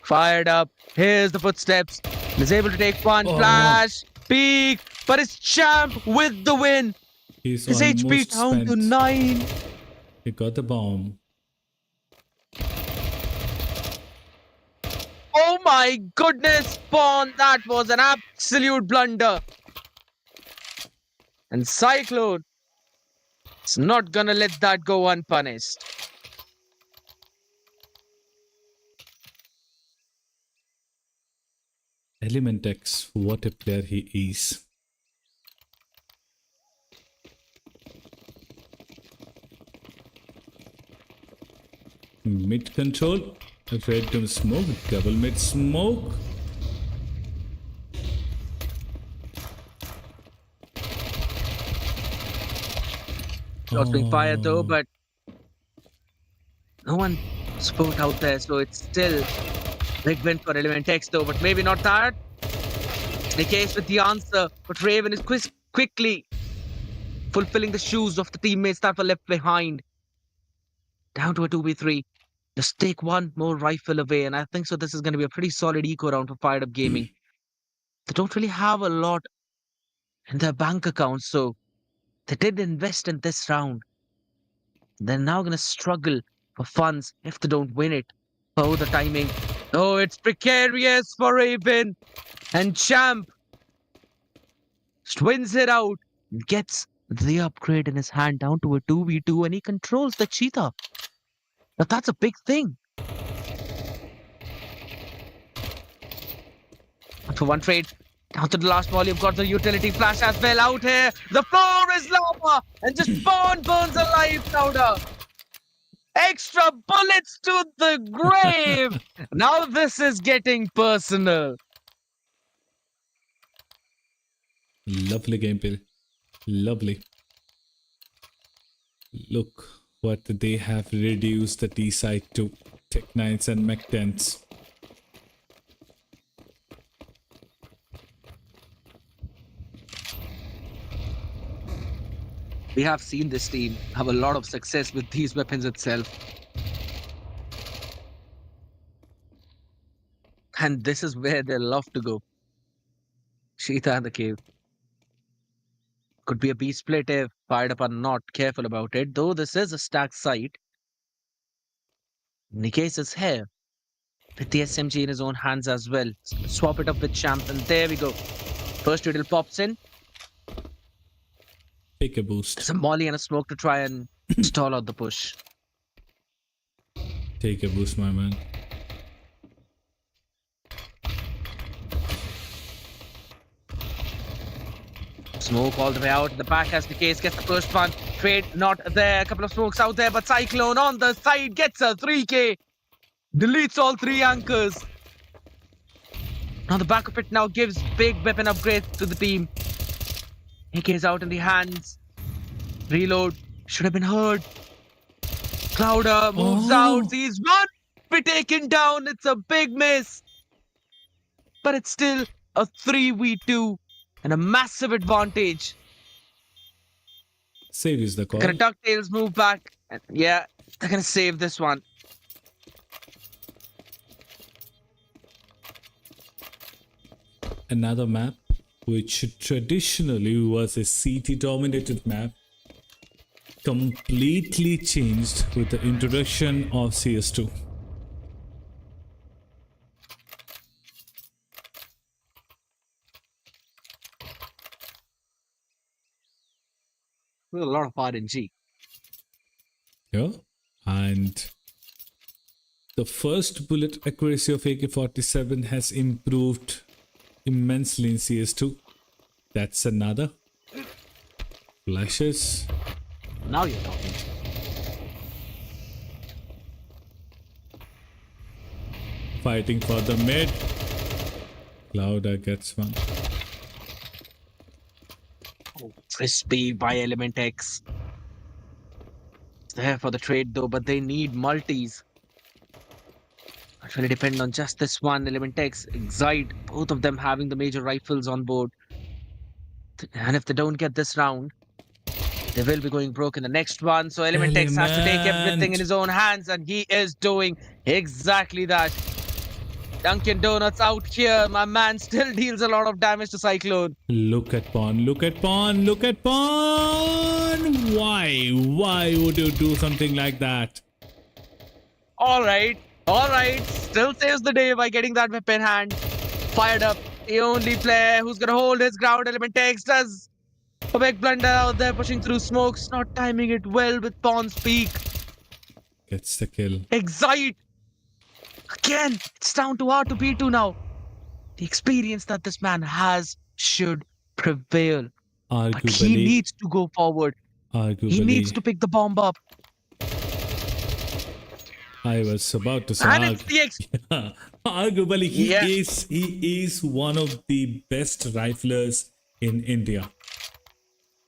fired up. Here's the footsteps. He's able to take one flash, peek, but it's Champ with the win. He's His HP down to 9. He got the bomb. Oh my goodness, Spawn, that was an absolute blunder. And Cyclone is not gonna let that go unpunished. Element X, what a player he is. Mid control, red to smoke, double mid smoke. Shots being fired though, Oh, but no one spoke out there, so it's still big win for Element X though, but maybe not that. The case with the answer, but Raven is quickly fulfilling the shoes of the teammates that were left behind. Down to a 2v3. Just take one more rifle away, and I think so. This is going to be a pretty solid eco round for Firedup Gaming. They don't really have a lot in their bank accounts, so they did invest in this round. They're now going to struggle for funds if they don't win it. Oh, the timing. Oh, it's precarious for Raven. And Champ just wins it out. Gets the upgrade in his hand down to a 2v2, and he controls the cheetah. Now that's a big thing. For one trade, down to the last ball, you've got the utility flash as well out here. The floor is lava, and just Spawn burns alive, Clouder. Extra bullets to the grave. Now this is getting personal. lovely gameplay. Lovely. Look what they have reduced the T side to. Tech 9s and Mech 10s. We have seen this team have a lot of success with these weapons itself. And this is where they love to go. Cheetah and the cave. Could be a B split if Firedup are not careful about it, though this is a stacked site. Nikes is here with the SMG in his own hands as well. Swap it up with Champ, and there we go. First Riddle pops in. Take a boost. There's a molly and a smoke to try and stall out the push. Take a boost, my man. Smoke all the way out. The back as the case gets the first one. Trade not there. A couple of smokes out there, but Cyclone on the side gets a 3K. Deletes all three anchors. Now the back of it now gives big weapon upgrades to the team. AK is out in the hands. Reload. Should have been heard. Clouder moves out. He's one. Be taken down. It's a big miss. But it's still a 3v2 and a massive advantage. Save is the call. Gonna DuckTales move back. And yeah, they're gonna save this one. Another map which traditionally was a CT dominated map completely changed with the introduction of CS2. With a lot of RNG. Yeah, and the first bullet accuracy of AK-47 has improved immensely in CS2. That's another. Flashes. Now you're talking. Fighting for the mid. Clouder gets one. Oh, crispy by Element X. It's there for the trade though, but they need multis. Not really depend on just this one. Element X, Excite, both of them having the major rifles on board. And if they don't get this round, they will be going broke in the next one. So Element X has to take everything in his own hands, and he is doing exactly that. Dunkin' Donuts out here. My man still deals a lot of damage to Cyclone. Look at Pawn, look at Pawn, look at Pawn! Why? Why would you do something like that? Alright. Still saves the day by getting that weapon hand. Fired up. The only player who's gonna hold his ground. Element X does a big blunder out there, pushing through smokes, not timing it well with Pawn's peak. Gets the kill. Excite. Again, it's down to R to P2 now. The experience that this man has should prevail. But he Arguably, needs to go forward. He needs arguably, to pick the bomb up. I was about to say, And it's the arguably, yeah. he is one of the best riflers in India.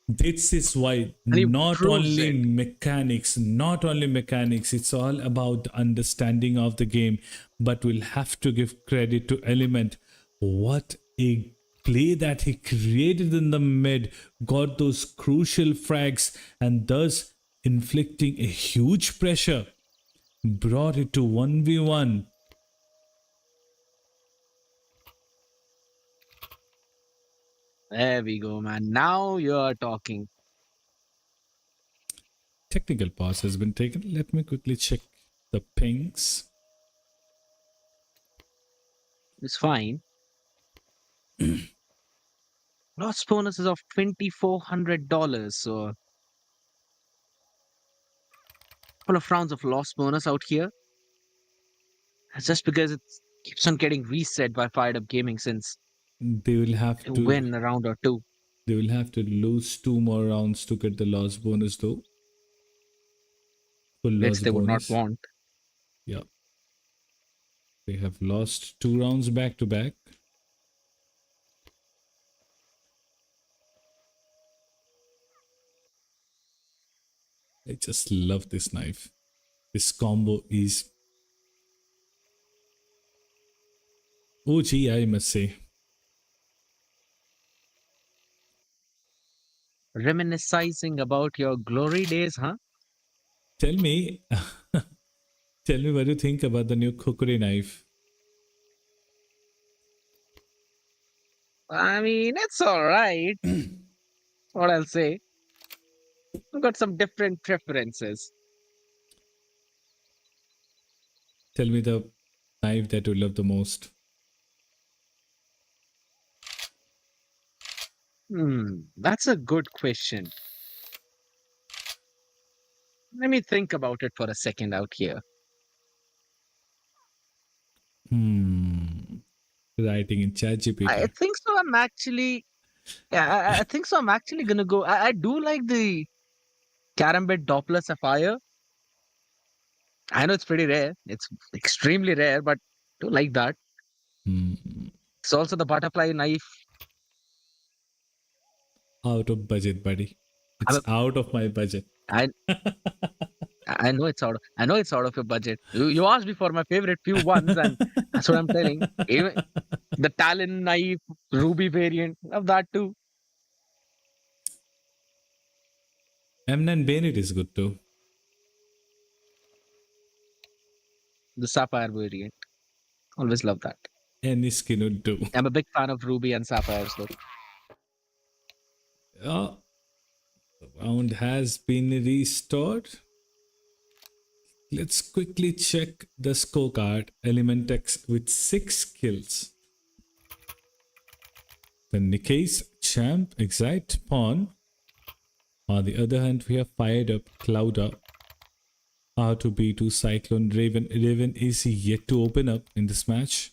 This is why And he not proves only it. mechanics, not only mechanics, it's all about the understanding of the game. But we'll have to give credit to Element. What a play that he created in the mid, got those crucial frags, and thus inflicting a huge pressure, brought it to 1v1. There we go, man. Now you're talking. Technical pause has been taken. Let me quickly check the pings. It's fine. Loss bonus is of $2,400. So a couple of rounds of loss bonus out here. That's just because it keeps on getting reset by Fired Up Gaming since They will have you to win a round or two, They will have to lose 2 more rounds to get the loss bonus though. Full which loss they would not bonus. want. Yeah. They have lost 2 rounds back to back. I just love this knife. This combo is OG, I must say. Reminiscing about your glory days, huh? Tell me, tell me what you think about the new kukuri knife. I mean, it's all right. What I'll say. I've got some different preferences. Tell me the knife that you love the most. That's a good question. Let me think about it for a second out here. Writing in I ChatGPT. think so. I think so. I'm actually gonna go. I do like the Karambit Doppler Sapphire. I know it's pretty rare. It's extremely rare, but I do like that. It's also the butterfly knife. Out of budget, buddy. I It's out of my budget. I I know it's out. I know it's out of your budget. You asked me for my favorite few ones, and that's what I'm telling. Even the Talon knife, Ruby variant of that too. M9 Bayonet is good too. The Sapphire variant. Always love that. Any skin would do. I'm a big fan of Ruby and Sapphires though. The round has been restored. Let's quickly check the scorecard. Elementex with 6 kills. Then Nikkei's Champ, Excite, Pawn. On the other hand, we have Firedup, Clouda, R2B2, Cyclone, Raven. Raven is yet to open up in this match.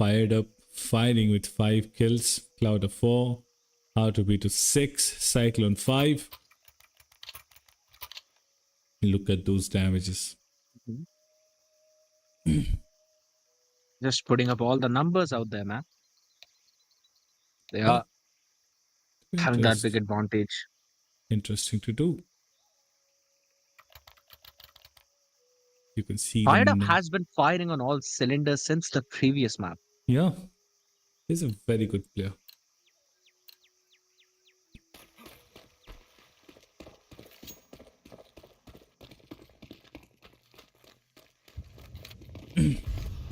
Firedup firing with 5 kills, Clouda 4, R2B2 6, Cyclone 5. Look at those damages. Just putting up all the numbers out there, man. They Yeah. are having that big advantage. Interesting to do. You can see Fired Up them. has been firing on all cylinders since the previous map. Yeah, he's a very good player.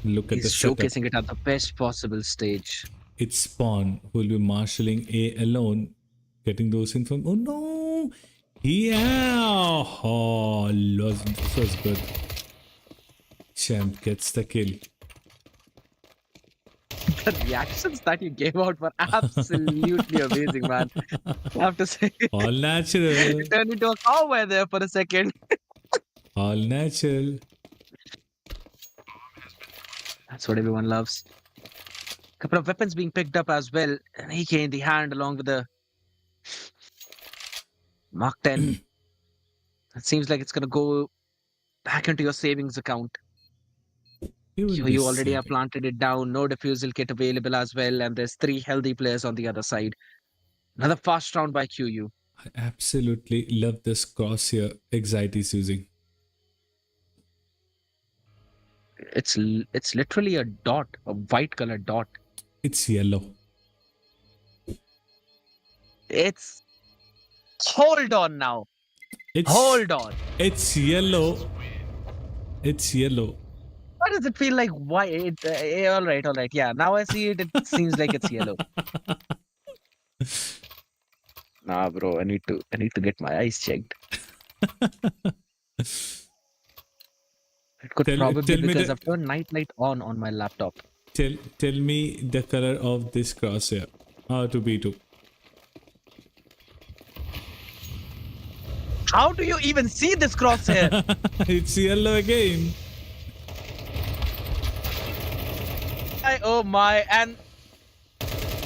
Look at He's the setup. showcasing it at the best possible stage. It's Spawn who will be marshalling A alone, getting those inform. Oh no! Yeah! Oh, this was good. Champ gets the kill. The reactions that you gave out were absolutely amazing, man. I have to say, All natural. it turned into a cowboy there for a second. All natural. That's what everyone loves. Couple of weapons being picked up as well. An AK in the hand along with the Mark 10. It seems like it's going to go back into your savings account. He will be You already have saving. planted it down. No defusal kit available as well. And there's 3 healthy players on the other side. Another fast round by QeeYou. I absolutely love this crosshair Excite is using. It's literally a dot, a white colored dot. It's yellow. It's hold on now. It's Hold on. It's yellow. It's yellow. Why does it feel like white? All right. Yeah. Now I see it. It seems like it's yellow. Nah, bro. I need to get my eyes checked. It could probably tell be me because the I've turned night light on my laptop. tell me the color of this crosshair. R2B2. How do you even see this crosshair? It's yellow again. Oh my! And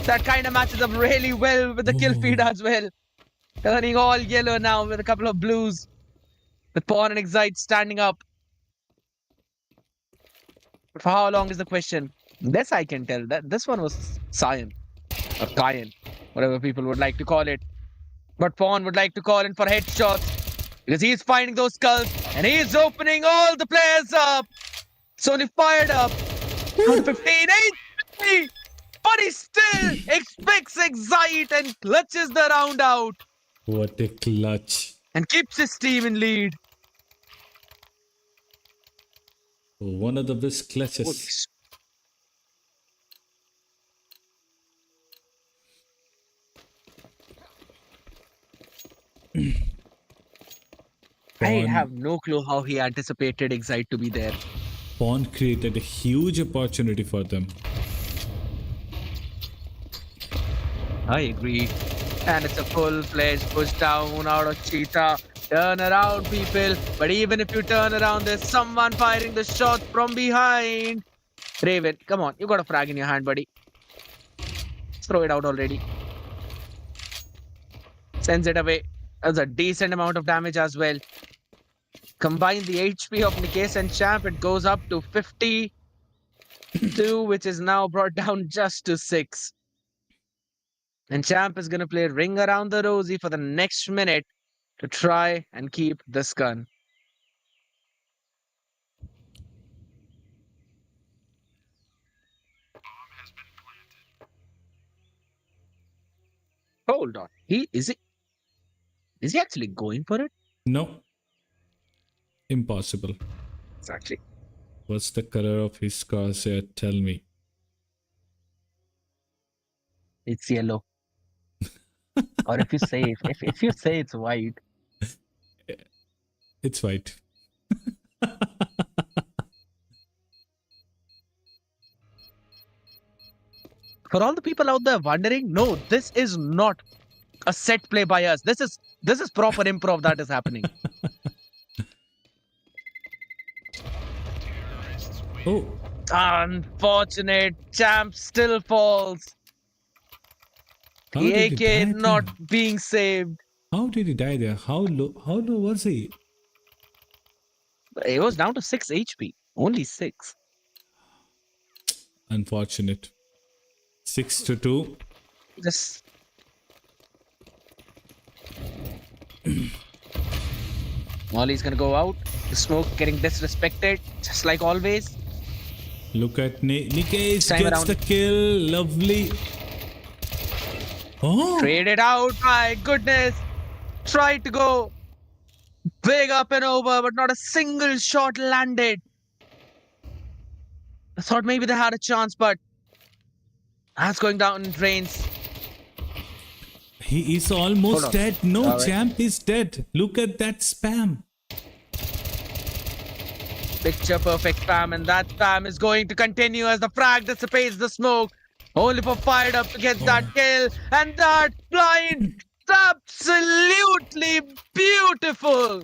that kind of matches up really well with the kill feed as well. Turning all yellow now with a couple of blues. With Pawn and Excite standing up. But for how long is the question? This I can tell. That this one was Cyan. Or Cyan. Whatever people would like to call it. But Pawn would like to call in for headshots. Because he's finding those skulls. And he's opening all the players up. It's only fired up. Down to 15. 8. But he still expects Excite and clutches the round out. What a clutch. And keeps his team in lead. One of the best clutches. I have no clue how he anticipated Excite to be there. Pawn created a huge opportunity for them. I agree. And it's a full-fledged push down out of Cheetah. Turn around, people. But even if you turn around, there's someone firing the shot from behind. Raven, come on. You got a frag in your hand, buddy. Throw it out already. Sends it away. That's a decent amount of damage as well. Combine the HP of Nikes and Champ, it goes up to 52, which is now brought down just to 6. And Champ is going to play Ring Around the Rosie for the next minute to try and keep this gun. Hold on. Is he actually going for it? No. Impossible. Exactly. What's the color of his crosshair? Tell me. It's yellow. Or if you say if you say it's white. It's white. For all the people out there wondering, no, this is not a set play by us. This is proper improv that is happening. Oh. Unfortunate. Champ still falls. How did he die AK not there? being saved. How did he die there? How low was he? It was down to 6 HP. Only 6. Unfortunate. 6-2. Just Molly's gonna go out. The smoke getting disrespected, just like always. Look at Nikes Time gets around. the kill. Lovely. Oh. Trade it out. My goodness. Tried to go big up and over, but not a single shot landed. I thought maybe they had a chance, but that's going down in drains. He is Hold almost on. dead. No, All right. Champ is dead. Look at that spam. Picture perfect spam, and that spam is going to continue as the frag dissipates the smoke. Only for Firedup to get that kill, and that blind, absolutely beautiful.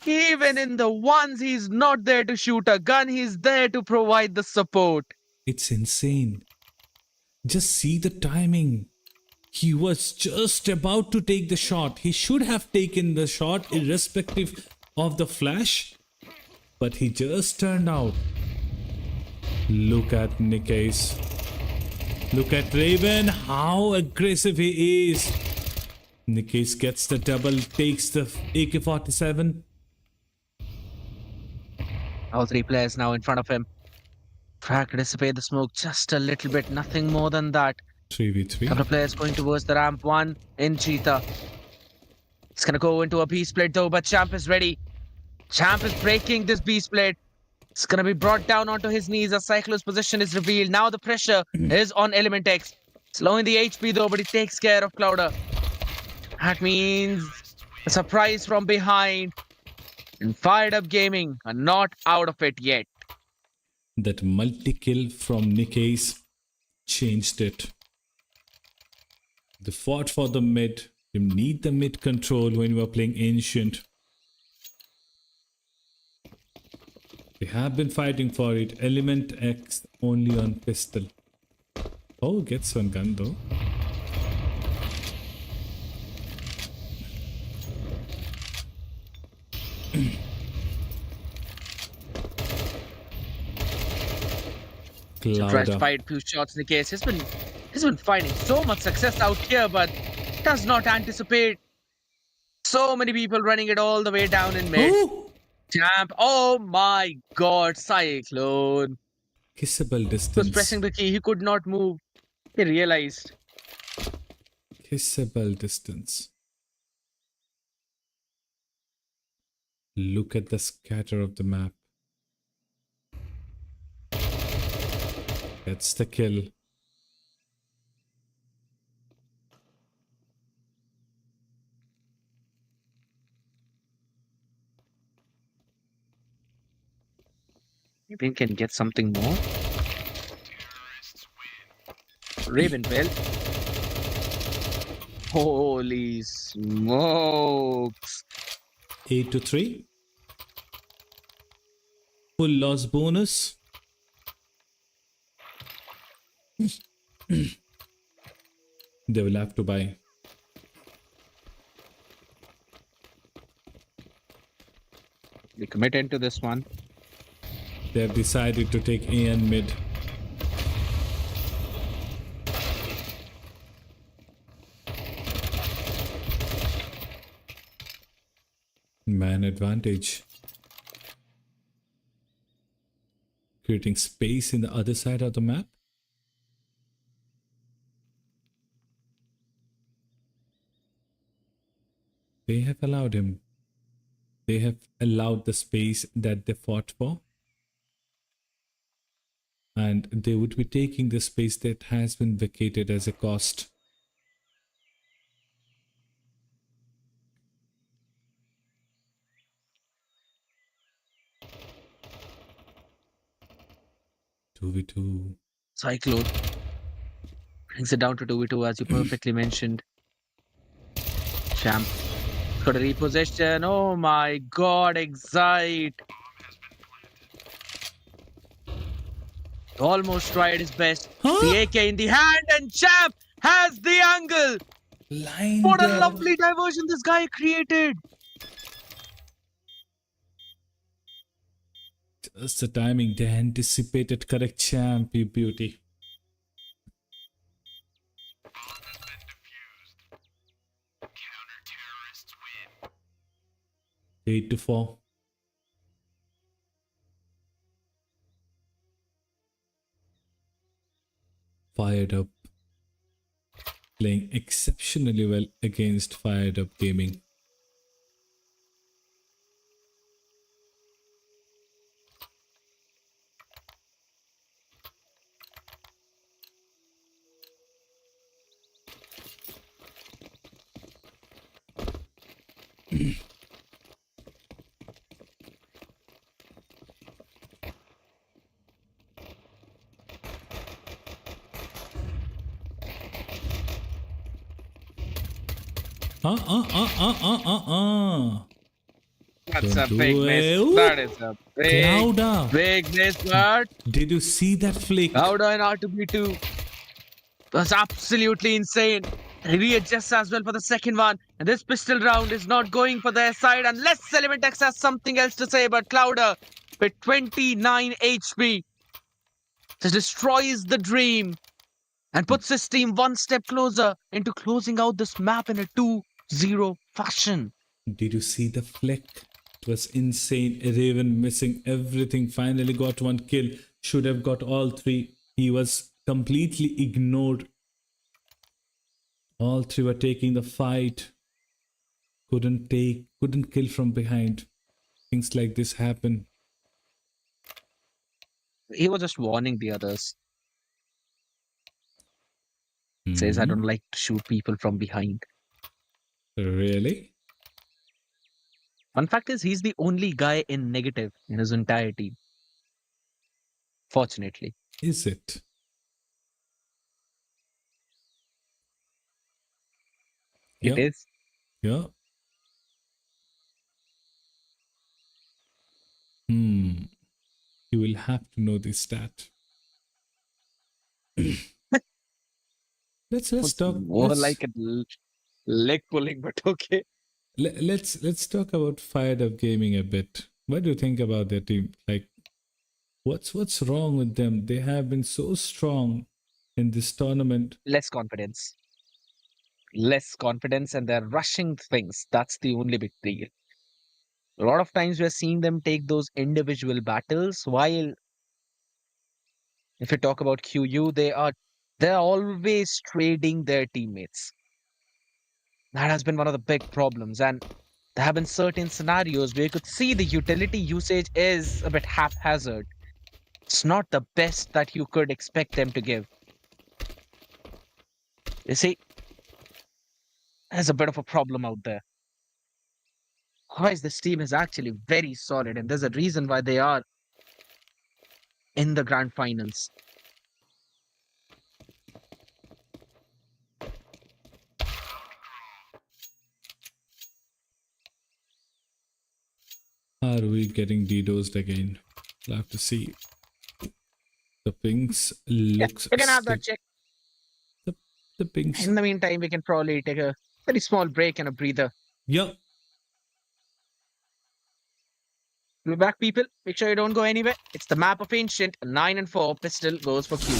Even in the ones he's not there to shoot a gun, he's there to provide the support. It's insane. Just see the timing. He was just about to take the shot. He should have taken the shot irrespective of the flash, but he just turned out. Look at Nikkei's. Look at Raven, how aggressive he is. Nikkei's gets the double, takes the AK-47. All three players now in front of him. Try to dissipate the smoke just a little bit, nothing more than that. 3v3. Couple of players going towards the ramp. One in Cheetah. It's gonna go into a B split though, but Champ is ready. Champ is breaking this B split. It's gonna be brought down onto his knees as Cyclo's position is revealed. Now the pressure is on Element X. Slowing the HP though, but he takes care of Clouder. That means a surprise from behind. And Fired Up Gaming are not out of it yet. That multi-kill from Nikkei's changed it. They fought for the mid. You need the mid control when you are playing Ancient. They have been fighting for it. Element X only on pistol. Oh, gets one gun though. Tried to fight few shots in the case. He's been finding so much success out here, but does not anticipate so many people running it all the way down in mid. Oh! Champ, oh my god, Cyclone. Kissable He was distance. pressing the key, he could not move. He realized. Kissable distance. Look at the scatter of the map. That's the kill. Maybe he can get something more. Raven will. Holy smokes. 8-3. Full loss bonus. They will have to buy. We commit into this one. They have decided to take A and mid. Man advantage. Creating space in the other side of the map. They have allowed him. They have allowed the space that they fought for. And they would be taking the space that has been vacated as a cost. Two v two. Cyclone brings it down to 2v2 as you perfectly mentioned. Champ got a repossession. Oh my god, Excite. Almost tried his best. The AK in the hand and Champ has the angle. What a lovely diversion this guy created. Just the timing, they anticipated correct, Champ, you beauty. Win. 8-4. Firedup playing exceptionally well against Firedup Gaming. That's Don't a big do miss. it. That Ooh, is a big, Clouda. big miss, but Did you see that flick? Lauda in R2B2 was absolutely insane. He readjusts as well for the second one. And this pistol round is not going for their side unless Element X has something else to say. But Clouda with 29 HP just destroys the dream and puts his team one step closer into closing out this map in a 2-0 fashion. Did you see the flick? It was insane. Raven missing everything. Finally got one kill. Should have got all three. He was completely ignored. All three were taking the fight. Couldn't kill from behind. Things like this happen. He was just warning the others. Says, I Hmm. don't like to shoot people from behind. Really? Fun fact is, he's the only guy in negative in his entire team. Fortunately, Is it? it Yeah. is. Yeah. Hmm. You will have to know this stat. Let's It's talk. more like a leg pulling, but okay. Let's talk about Fired Up Gaming a bit. What do you think about their team? Like, what's wrong with them? They have been so strong in this tournament. Less confidence. Less confidence, and they're rushing things. That's the only big deal. A lot of times we're seeing them take those individual battles, while if you talk about QeeYou, they're always trading their teammates. That has been one of the big problems. And there have been certain scenarios where you could see the utility usage is a bit haphazard. It's not the best that you could expect them to give. You see, there's a bit of a problem out there. Otherwise, this team is actually very solid, and there's a reason why they are in the grand finals. Are we getting DDoSed again? We'll have to see. The pings Yeah, looks we can have still. that check. The, the pings. In the meantime, we can probably take a very small break and a breather. Yeah. We'll be back, people. Make sure you don't go anywhere. It's the map of Ancient. 9 and 4. Pistol goes for Q.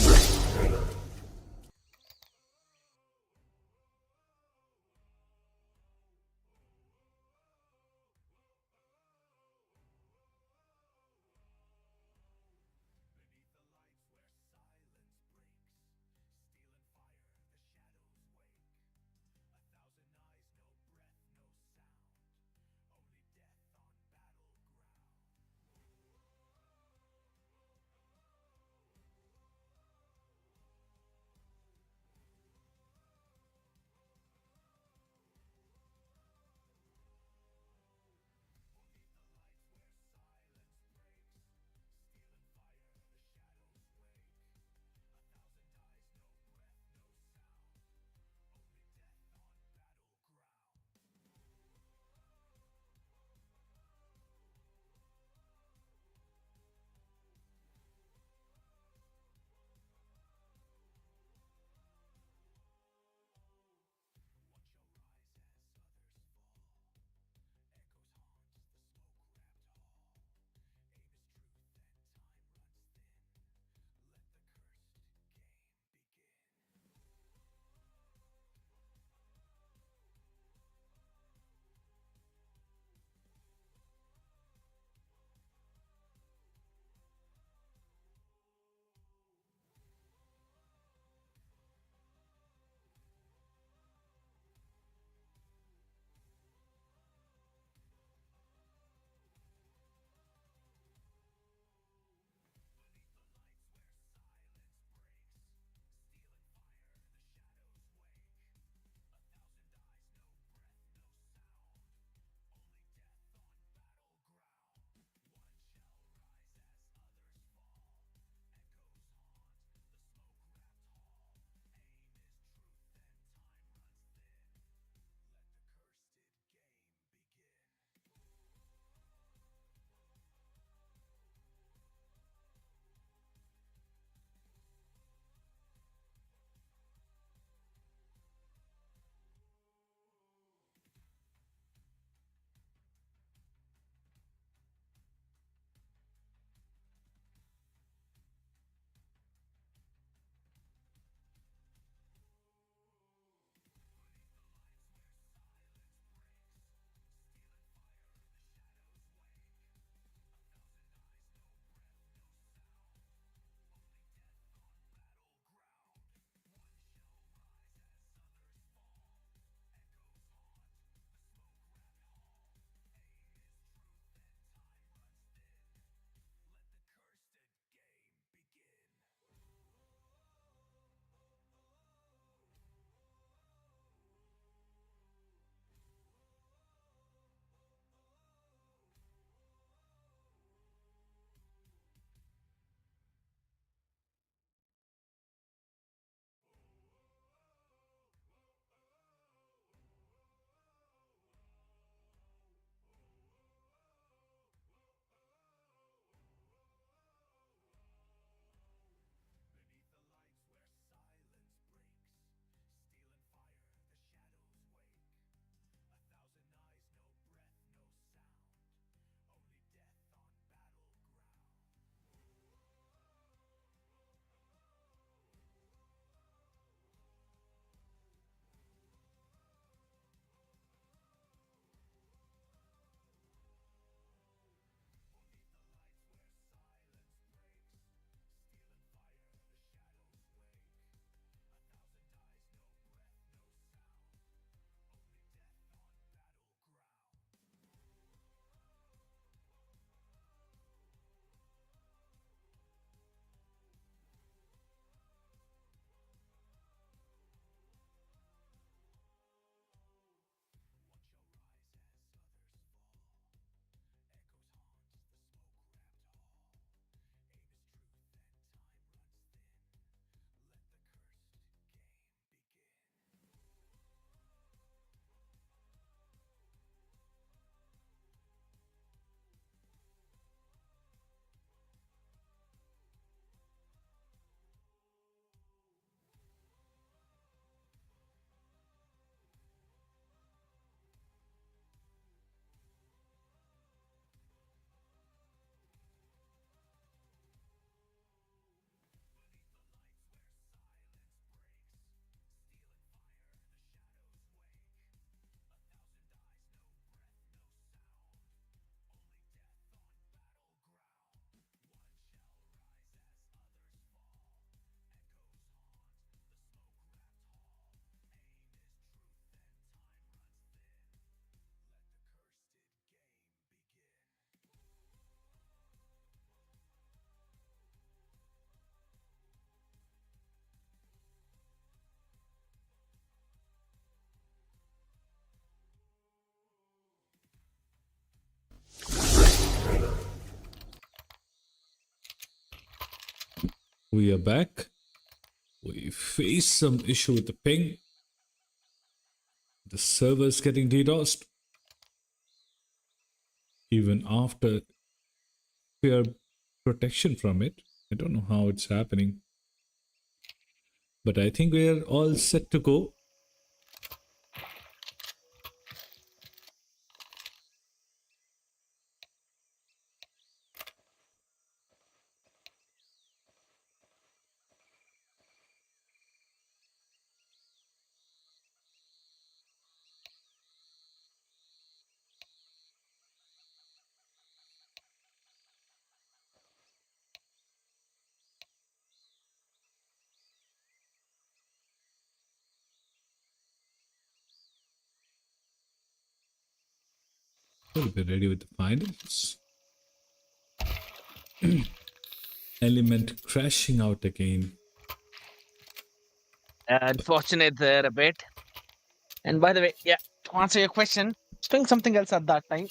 We are back. We face some issue with the ping. The server's getting DDoSed. Even after fair protection from it. I don't know how it's happening. But I think we're all set to go. We'll be ready with the finals. Element crashing out again. Unfortunate there a bit. And by the way, yeah, to answer your question, I was doing something else at that time.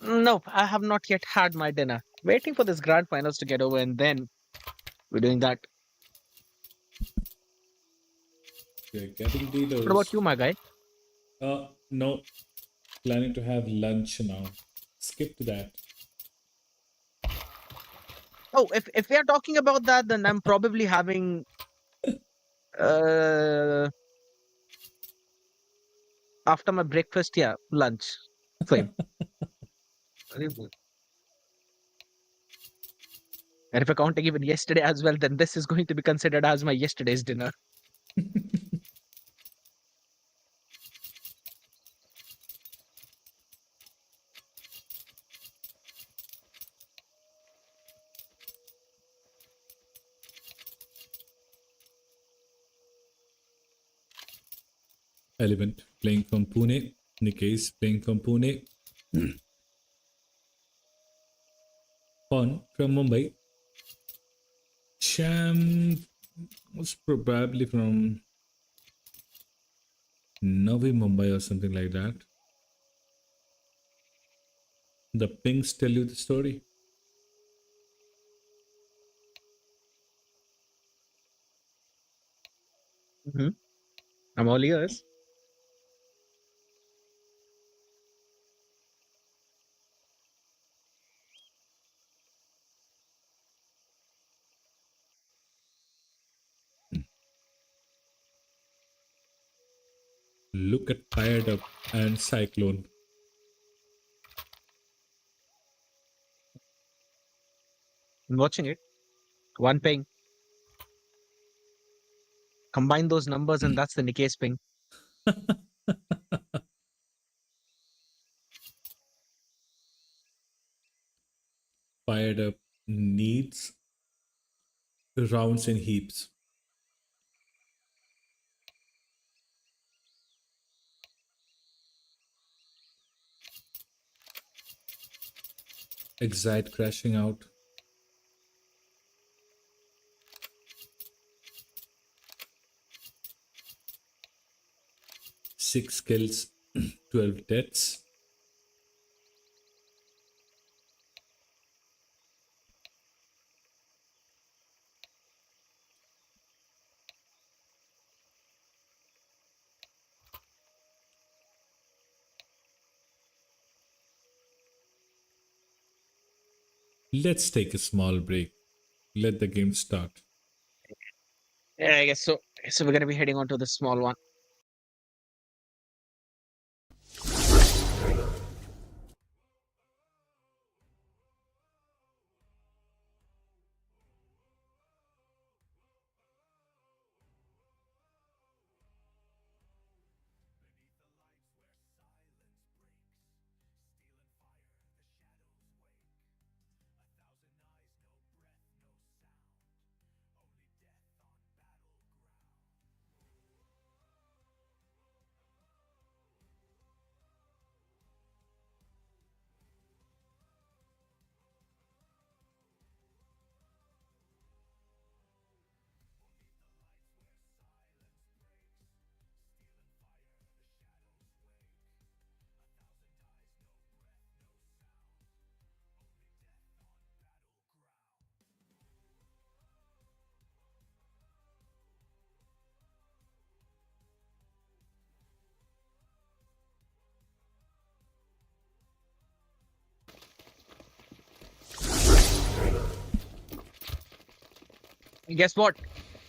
No, I have not yet had my dinner. Waiting for this grand finals to get over, and then we're doing that. We're getting What about DDoSed. you, my guy? No. Planning to have lunch now. Skip to that. Oh, if we are talking about that, then I'm probably having uh after my breakfast, yeah, lunch. Same. Very good. And if I counting even yesterday as well, then this is going to be considered as my yesterday's dinner. Element playing from Pune. Nikesh playing from Pune. Pon from Mumbai. Sham was probably from Navi Mumbai or something like that. The pings tell you the story. Hmm. I'm all ears. Look at Firedup and Cyclone. I'm watching it. One ping. Combine those numbers, and that's the Nikkei's ping. Firedup needs rounds in heaps. Excite crashing out. 6 kills, 12 deaths. Let's take a small break. Let the game start. Yeah, I guess so. So we're gonna be heading on to the small one. And guess what?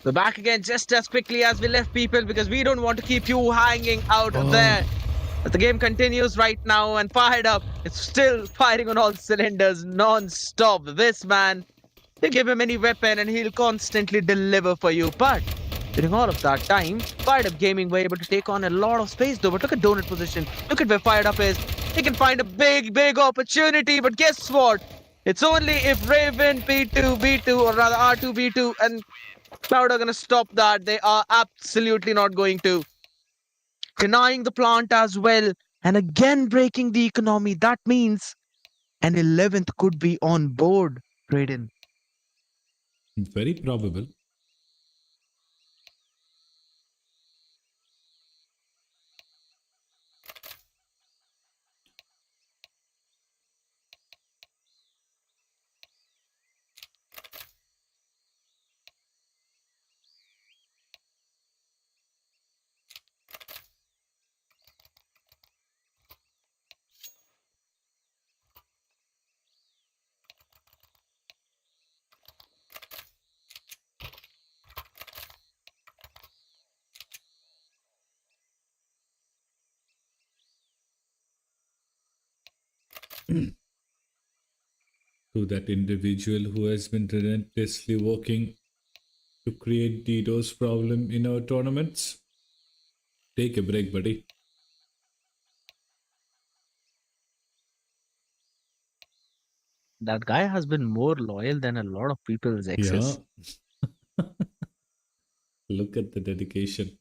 We're back again just as quickly as we left, people, because we don't want to keep you hanging out Oh, there. But the game continues right now and fired up. It's still firing on all cylinders non-stop. This man, you give him any weapon and he'll constantly deliver for you. But during all of that time, Fired Up Gaming were able to take on a lot of space though. But look at Donut position. Look at where Fired Up is. He can find a big opportunity. But guess what? It's only if Raven B2B2 or rather R2B2 and Cloud are going to stop that. They are absolutely not going to. Denying the plant as well. And again breaking the economy. That means an 11th could be on board, Raiden. very probable. To that individual who has been relentlessly working to create DDoS problem in our tournaments, take a break, buddy. That guy has been more loyal than a lot of people's Yeah, exes. look at the dedication.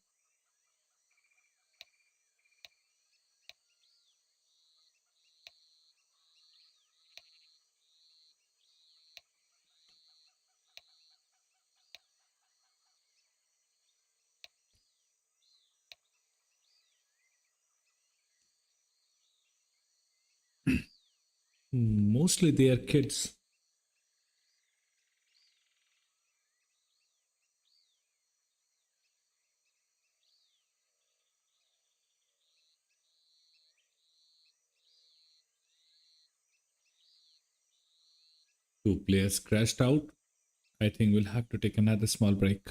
Mostly they are kids. Two players crashed out. I think we'll have to take another small break.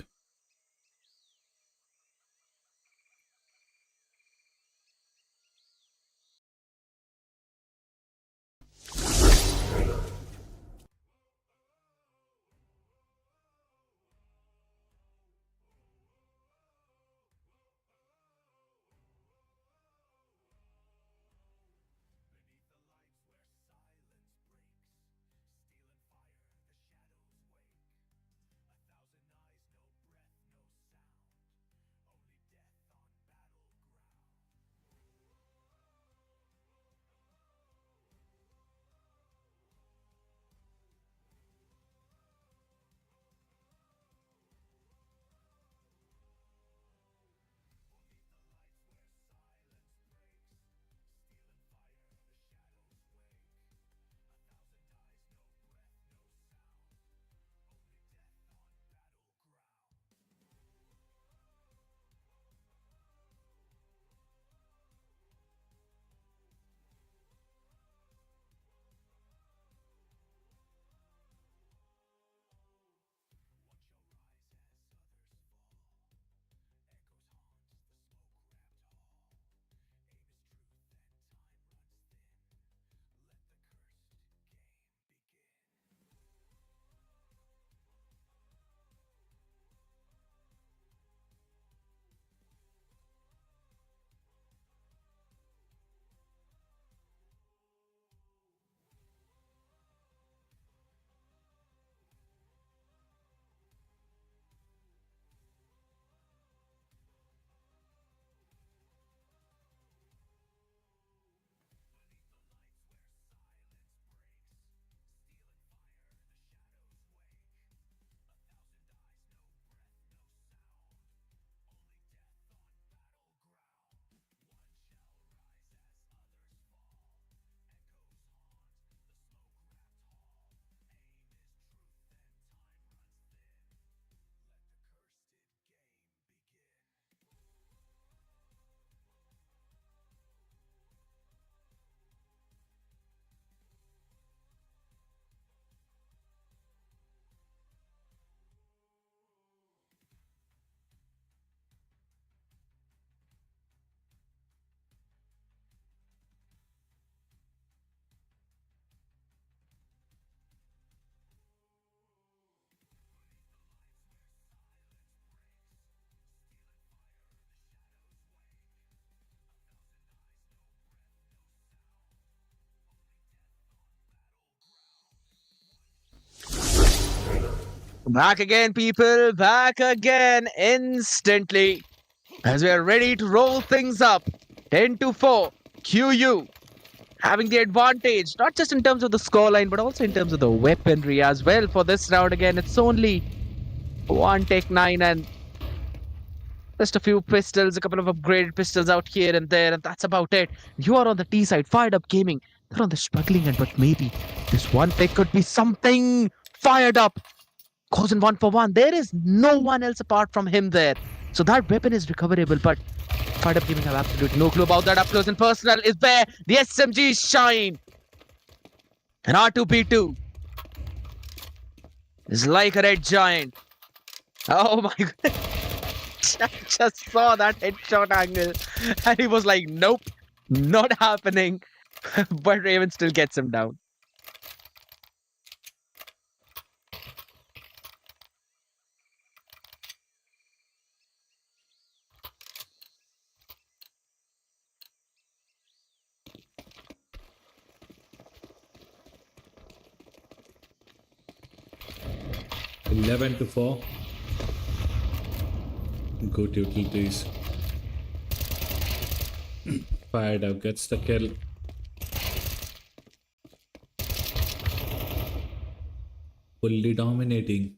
Back again, people. Back again instantly. As we are ready to roll things up. 10-4. QeeYou having the advantage, not just in terms of the scoreline, but also in terms of the weaponry as well. For this round, again, it's only one Tech 9 and just a few pistols, a couple of upgraded pistols out here and there, and that's about it. You are on the T side, fired up gaming. They're on the struggling end, but maybe this one pick could be something. Fired up, goes in 1-for-1. There is no one else apart from him there. So that weapon is recoverable, but Fired Up Gaming have absolutely no clue about that. Up close and personal is there. The SMG shine. And R2P2 is like a red giant. Oh my god. I just saw that headshot angle. And he was like, nope, not happening. But Raven still gets him down. Eleven to 4. Go to utilities. Fired up, gets the kill. Fully dominating.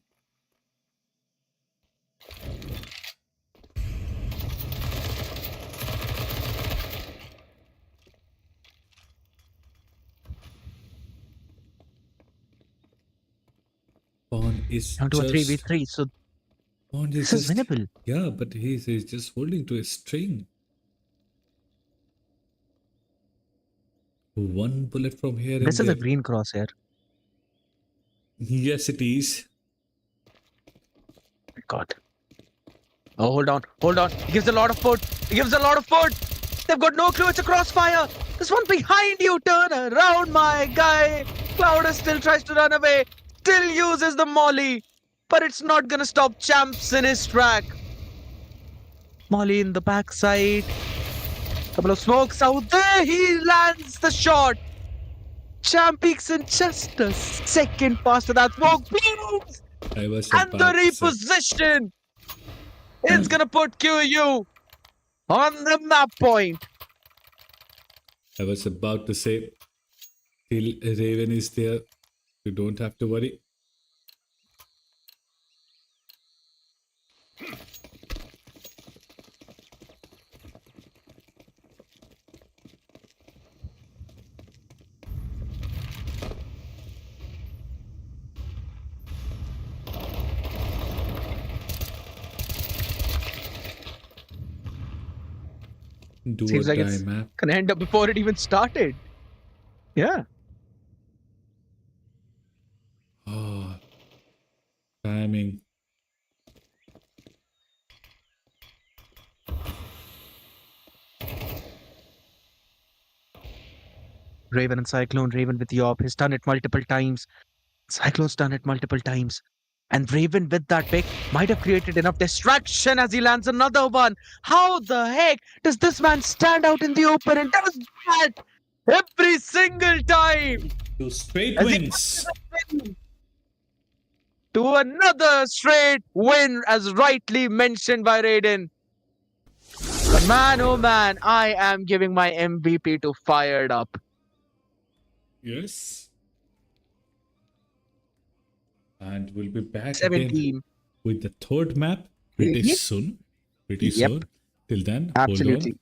Pawn is Down to a just 3v3. So Pawn is this is just winnable. yeah, but he's just holding to a string. One bullet from here This and is a there. green crosshair. Yes, it is. God. Oh, hold on, hold on. He gives a lot of foot. He gives a lot of foot. They've got no clue. It's a crossfire. There's one behind you. Turn around, my guy. Clouder still tries to run away. Still uses the molly. But it's not going to stop Champs in his track. Molly in the backside. Couple of smokes out there. He lands the shot. Champ peeks in just a second faster. That smoke. Please. I was And the about to say. reposition. It's going to put QeeYou on the map point. I was about to say, till Raven is there, you don't have to worry. Do or Seems like die it's map. gonna end up before it even started. Yeah. Oh, timing. Raven and Cyclone, Raven with Yop. He's done it multiple times. Cyclone's done it multiple times. And Raven with that pick might have created enough distraction as he lands another one. How the heck does this man stand out in the open and does that every single time? Two straight As he wins. to another straight win, as rightly mentioned by Raiden. But man, oh man, I am giving my MVP to Fired Up. Yes. And we'll be back again 17. with the third map pretty Yep. soon. Pretty Yep. soon. Till then, hold on. Absolutely.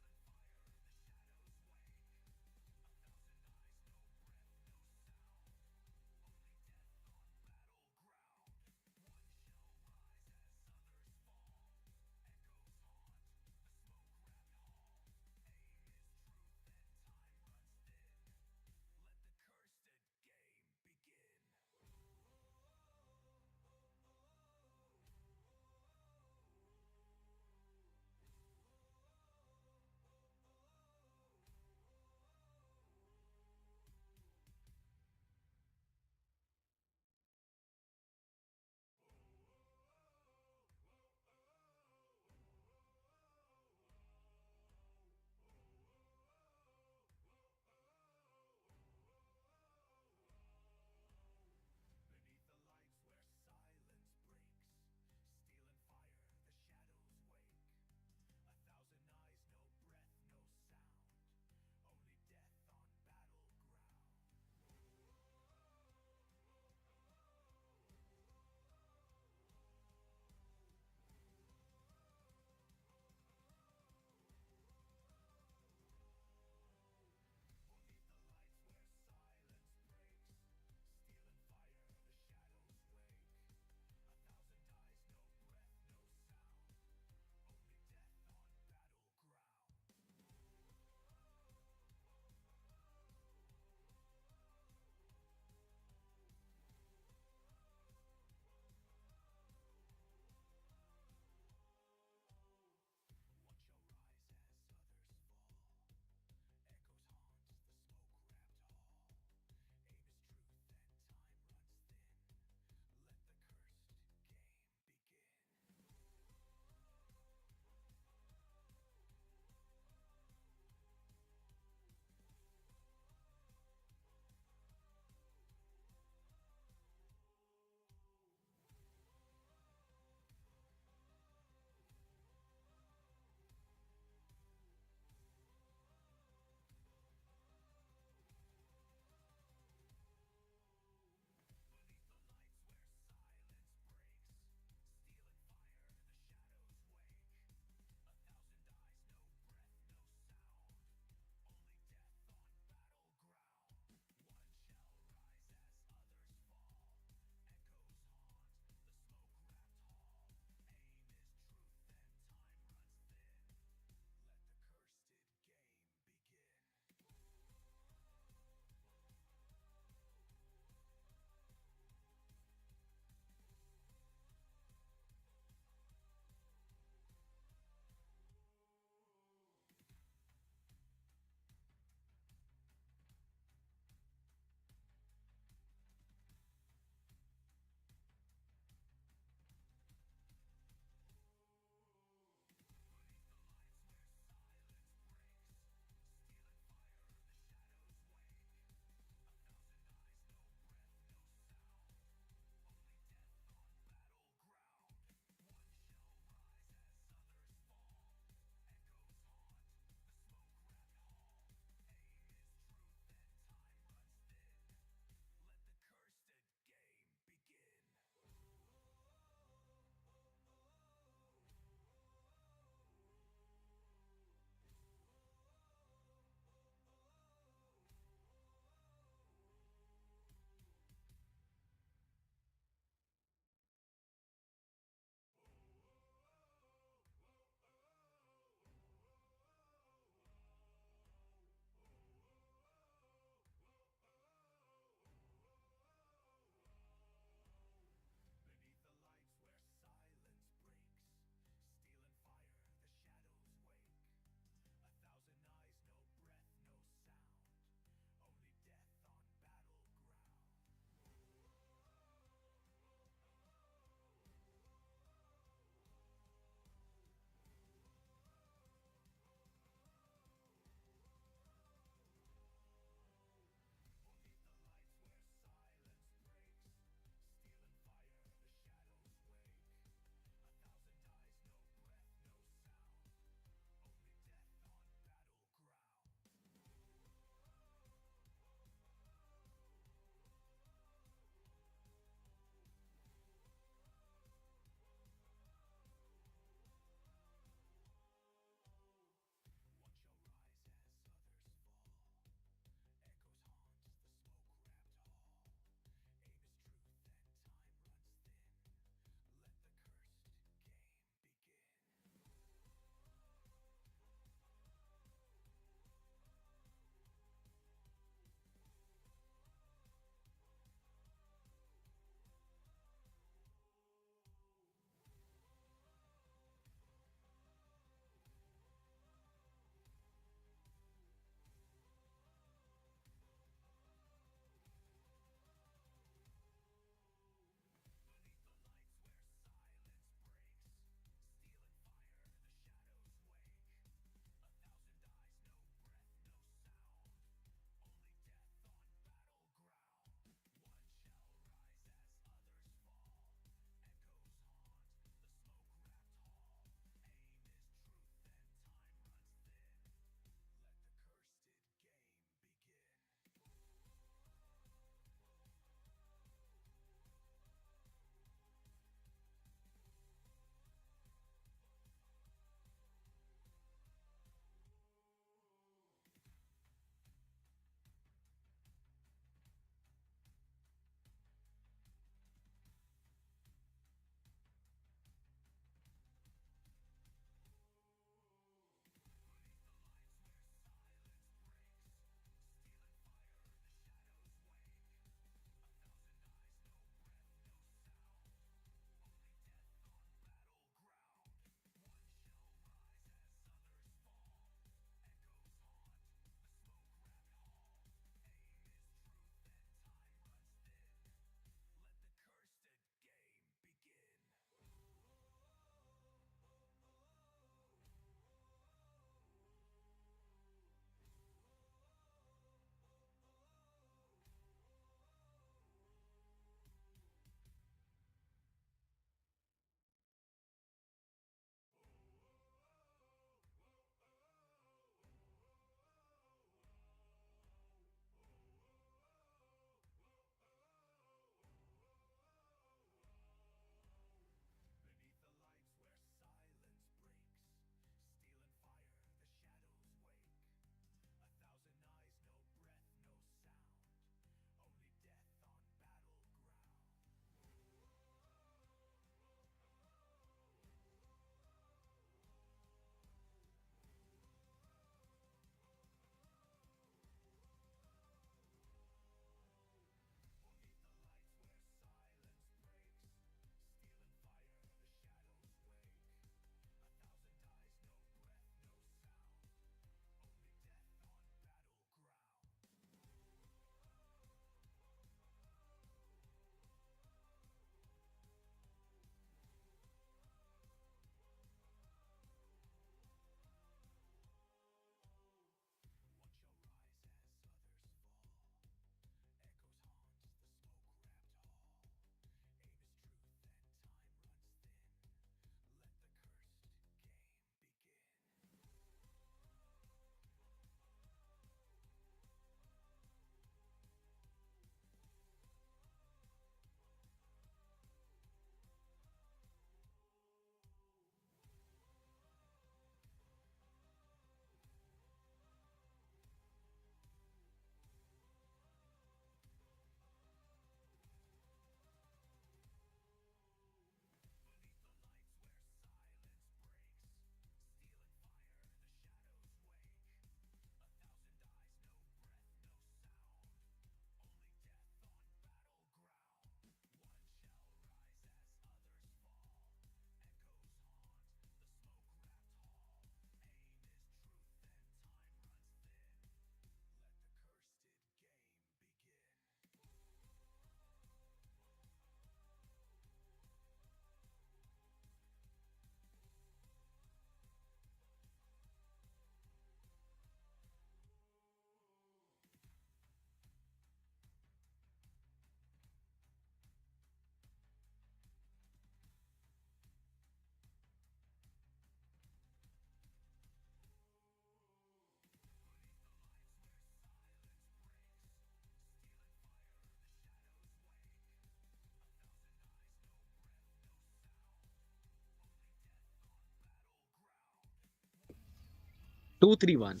2-3-1.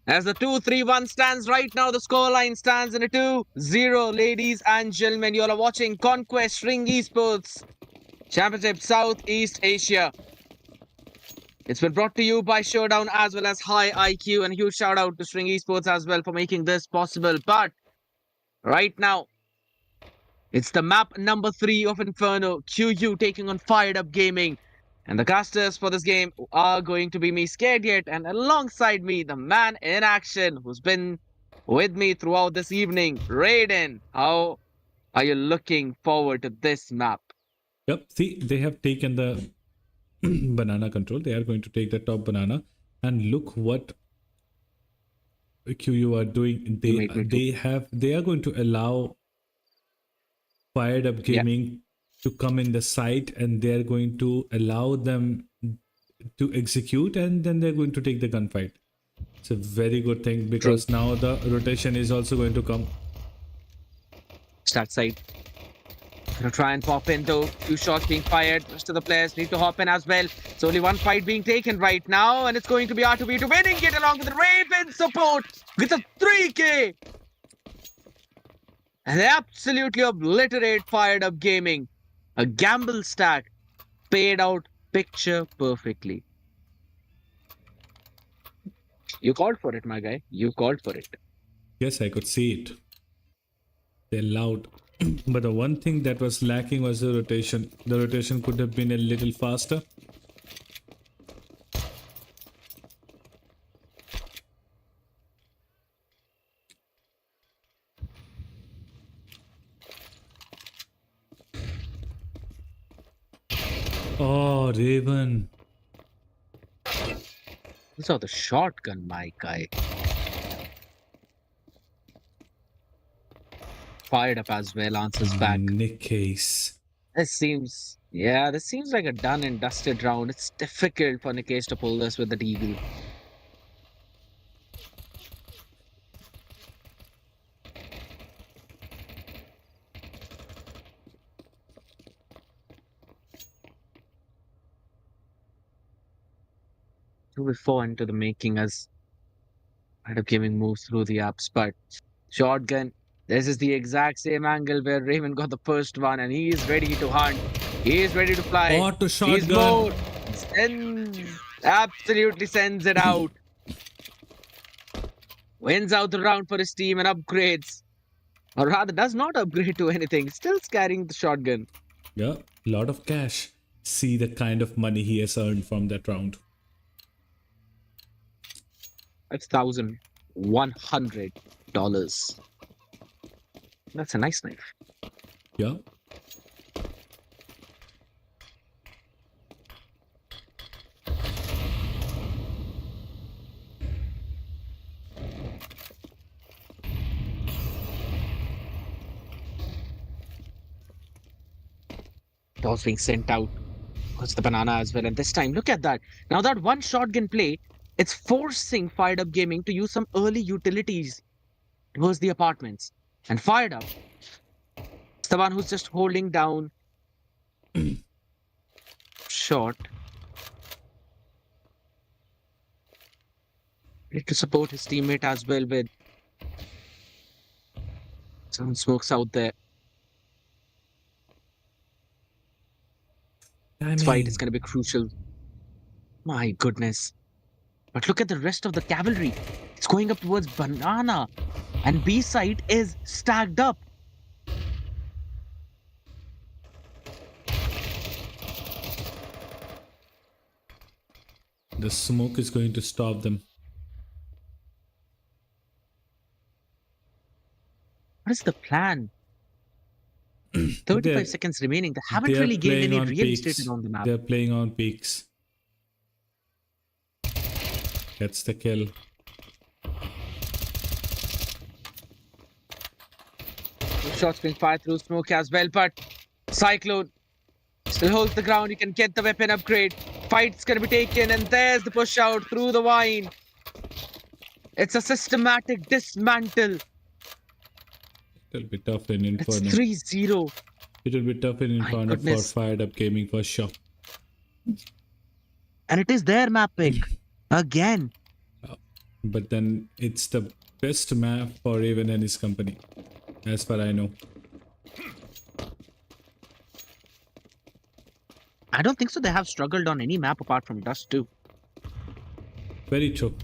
As the 2-3-1 stands right now, the scoreline stands in a 2-0. Ladies and gentlemen, you all are watching Conquest Ring Esports Championship Southeast Asia. It's been brought to you by Showdown as well as High IQ, and a huge shout out to String Esports as well for making this possible. But right now, it's the map number 3 of Inferno, QeeYou taking on Firedup Gaming. And the casters for this game are going to be me, Scared Yet, and alongside me, the man in action who's been with me throughout this evening, Raiden. How are you looking forward to this map? Yep. See, they have taken the banana control. They are going to take the top banana, and look what QeeYou are doing. They are going to allow Firedup Gaming to come in the site, and they're going to allow them to execute, and then they're going to take the gunfight. It's a very good thing because now the rotation is also going to come. Start side. Gonna try and pop in though. 2 shots being fired. Rest of the players need to hop in as well. It's only 1 fight being taken right now, and it's going to be R2B2 winning it along with the Raven support with a 3K. And they absolutely obliterate Firedup Gaming. A gamble stack paid out picture perfectly. You called for it, my guy. You called for it. Yes, I could see it. They're loud. But the one thing that was lacking was the rotation. The rotation could have been a little faster. Oh, Raven. You saw the shotgun, my guy. Firedup as well, answers back. Nick Case. This seems like a done and dusted round. It's difficult for Nikesh to pull this with the Deagle. Two with 4 into the making as Firedup Gaming moves through the ups, but shotgun. This is the exact same angle where Raven got the first one, and he is ready to hunt. He is ready to fly. Auto He's shotgun. Absolutely sends it out. Wins out the round for his team and upgrades. Or rather, does not upgrade to anything. Still carrying the shotgun. Yeah, lot of cash. See the kind of money he has earned from that round. $5,100. That's a nice knife. Yeah. Toss being sent out. What's the banana as well? And this time, look at that. Now that one shotgun play, it's forcing Firedup Gaming to use some early utilities towards the apartments. And Firedup, it's the one who's just holding down shot. Need to support his teammate as well with some smokes out there. This fight is going to be crucial. My goodness. But look at the rest of the cavalry. It's going up towards banana. And B side is stacked up. The smoke is going to stop them. What is the plan? 35 seconds remaining. They haven't really gained any real estate on the map. They're playing on peaks. Gets the kill. Shots being fired through smoke as well, but Cyclone still holds the ground. You can get the weapon upgrade. Fight's gonna be taken, and there's the push out through the vine. It's a systematic dismantle. It'll be tough in Inferno. It's 3-0. It'll be tough in Inferno for Firedup Gaming for sure. And it is their map pick. Again. But then it's the best map for Raven and his company, as far I know. I don't think so. They have struggled on any map apart from Dust too. Very true.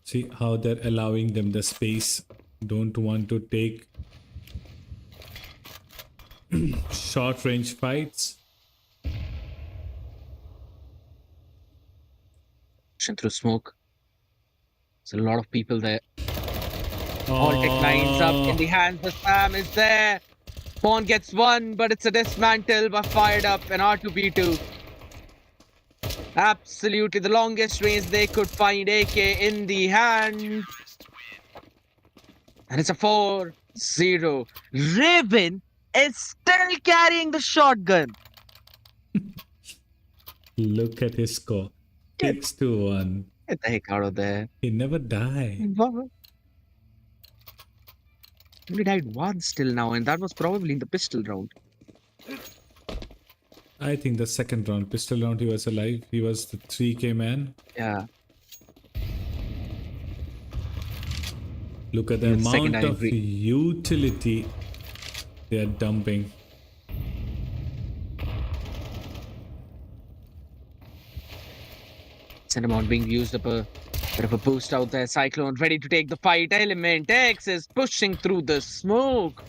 See how they're allowing them the space. Don't want to take short range fights. Pushing through smoke. There's a lot of people there. Tech lines up in the Oh, hands. The Sam is there. Pawn gets one, but it's a dismantle by Fired Up and R2B2. Absolutely the longest range they could find. AK in the hand. And it's a 4-0. Raven is still carrying the shotgun. look at his score. Get, 6-1. get the heck out of there. He never died. What? He only died once till now, and that was probably in the pistol round. I think the second round, pistol round, he was alive. He was the 3K man. Yeah. Look at the Yeah, the second amount I of agree. utility they are dumping. Cinnamon being used up a bit of a boost out there. Cyclone ready to take the fight. Element X is pushing through the smoke.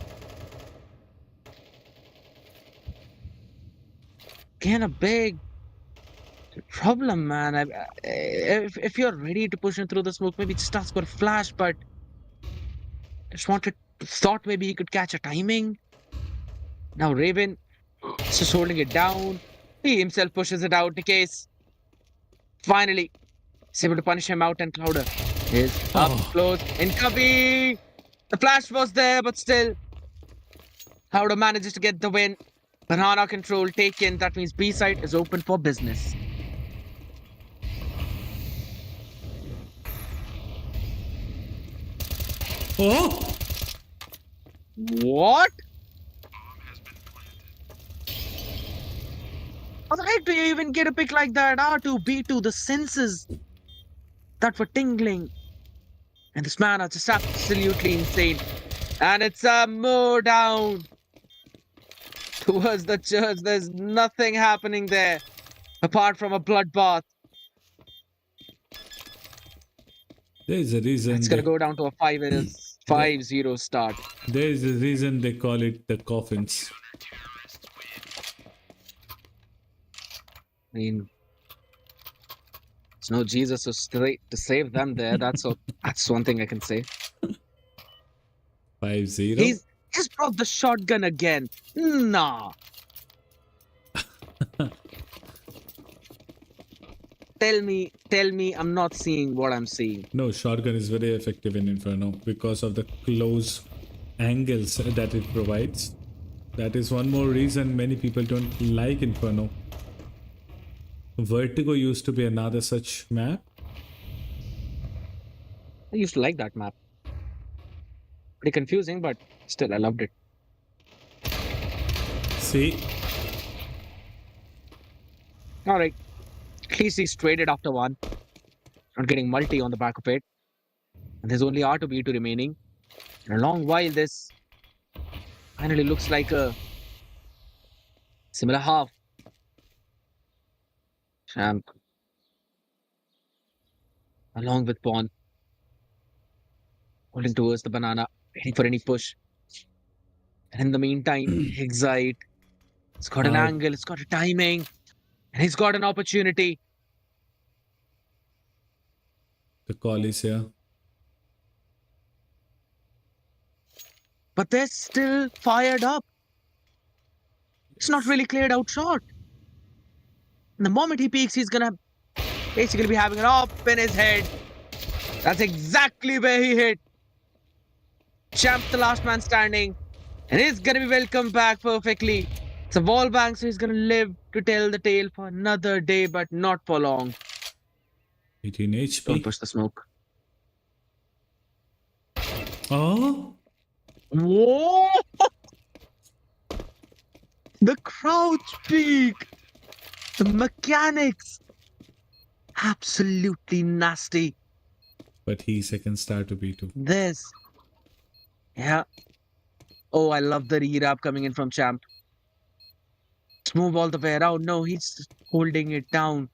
Again, a big problem, man. If you're ready to push him through the smoke, maybe just ask for a flash, but thought maybe he could catch a timing. Now Raven is just holding it down. He himself pushes it out. The case finally is able to punish him out, and Clouder is up close in cubby. The flash was there, but still, Clouder manages to get the win. Banana control taken. That means B side is open for business. Oh! What? How the heck do you even get a pick like that? R2, B2, the senses that were tingling. And this man are just absolutely insane. And it's a mow down towards the church. There's nothing happening there apart from a bloodbath. There is a reason. It's going to go down to a 5-0 start. There is a reason they call it the coffins. I mean, there's no Jesus to save them there. That's one thing I can say. 5-0. He's brought the shotgun again. Nah. Tell me I'm not seeing what I'm seeing. No, shotgun is very effective in Inferno because of the close angles that it provides. That is one more reason many people don't like Inferno. Vertigo used to be another such map. I used to like that map. Pretty confusing, but still I loved it. See? Alright. At least he's traded after one. Not getting multi on the back of it. And there's only R to B2 remaining. In a long while, this finally looks like a similar half. Champ. Along with Pawn. Holding towards the banana. Waiting for any push. And in the meantime, Excite. It's got an angle. It's got a timing. And he's got an opportunity. The call is here. But they're still fired up. It's not really cleared out shot. And the moment he peeks, he's gonna basically be having an op in his head. That's exactly where he hit. Champ, the last man standing. And he's gonna be welcomed back perfectly. It's a wall bang, so he's gonna live to tell the tale for another day, but not for long. 18 HP. Don't push the smoke. Oh? Whoa! The crouch peak, the mechanics, absolutely nasty. But he second star to B2. This, yeah. Oh, I love the re-wrap coming in from Champ. Let's move all the way around. No, he's just holding it down.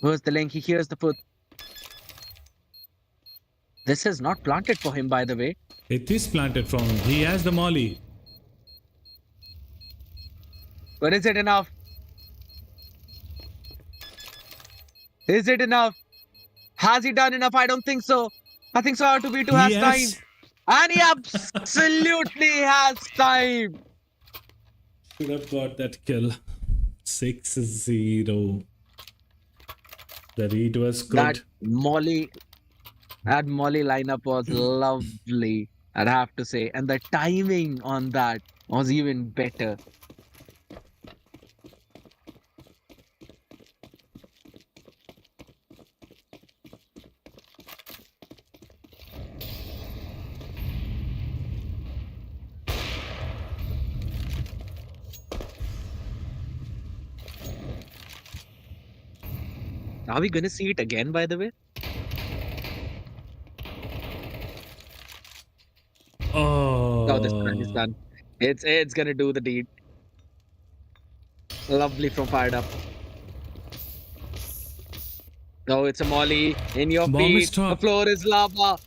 Where's the link? He hears the foot. This is not planted for him, by the way. It is planted from him. He has the molly. But is it enough? Is it enough? Has he done enough? I don't think so. I think so. R2B2 has time. Yes. And he absolutely has time. Should have got that kill. 6-0. The read was good. That Molly lineup was lovely, I'd have to say. And the timing on that was even better. Are we going to see it again, by the way? Oh, this time is done. It's going to do the deed. Lovely from Firedup. Oh, it's a molly in your Bomb is feet. The dropped. floor is lava.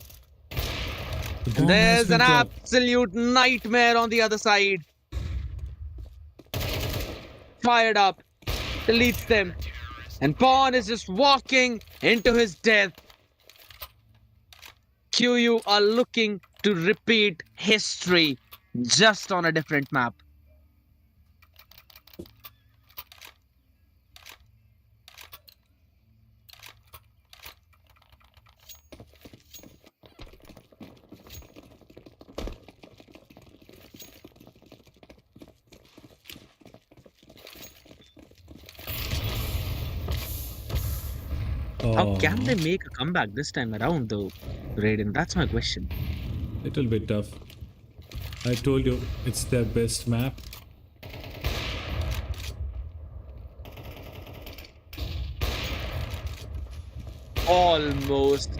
The And bomb has there's been an dropped. absolute nightmare on the other side. Firedup deletes them. And Pawn is just walking into his death. QeeYou are looking to repeat history just on a different map. How can they make a comeback this time around, though, Raiden? That's my question. Little bit tough. I told you, it's their best map. Almost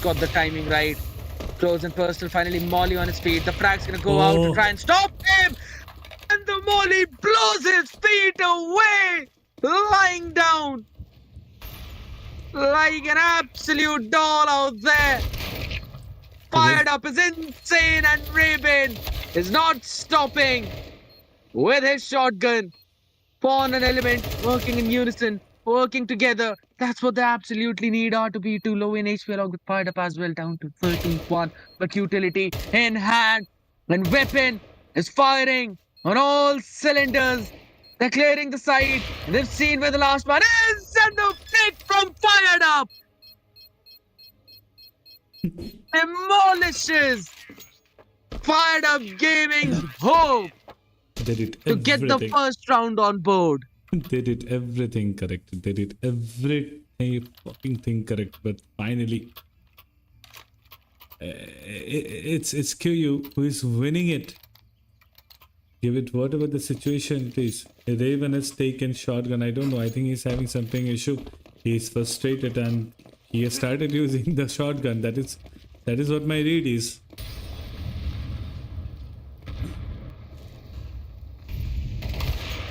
got the timing right. Close and personal, finally Molly on his feet. The frag's gonna go out to try and stop him! And the Molly blows his feet away! Lying down! Like an absolute doll out there! Firedup is insane and Raven is not stopping with his shotgun. Pawn and Element working in unison, working together. That's what they absolutely need. R2B2 low in HP along with Firedup as well, down to 13-1. But utility in hand and weapon is firing on all cylinders. They're clearing the site. And they've seen where the last man is, and the pick from Firedup demolishes Firedup Gaming's hope They did to get the first round on board. They did everything correct. They did every fucking thing correct. But finally, it's QeeYou who is winning it. Give it whatever the situation it is. Raven has taken shotgun. I don't know. I think he's having something issue. He's frustrated and he has started using the shotgun. That is what my read is.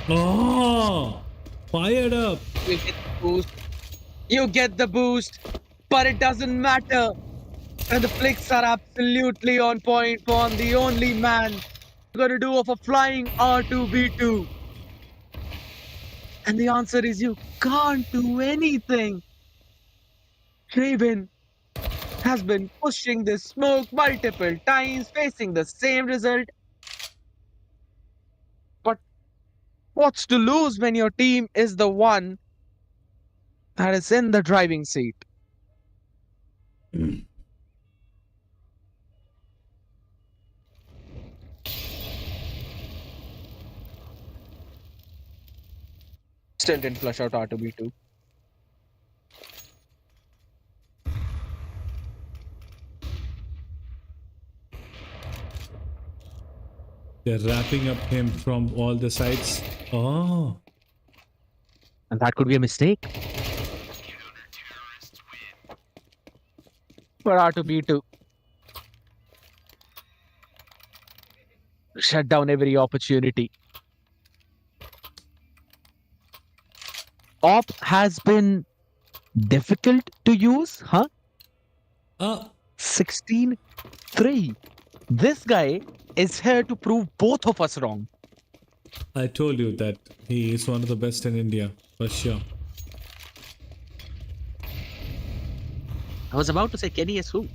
Oh, fired up. You get the boost. You get the boost, but it doesn't matter. And the flicks are absolutely on point for the only man gonna do of a flying R2B2. And the answer is you can't do anything. Raven has been pushing this smoke multiple times, facing the same result. But what's to lose when your team is the one that is in the driving seat? Still didn't flush out R2B2. They're wrapping up him from all the sides. Oh, And that could be a mistake for R2B2. Shut down every opportunity. Op has been difficult to use, huh? ah, 16-3. This guy is here to prove both of us wrong. I told you that he is one of the best in India, for sure. I was about to say Kenny is who?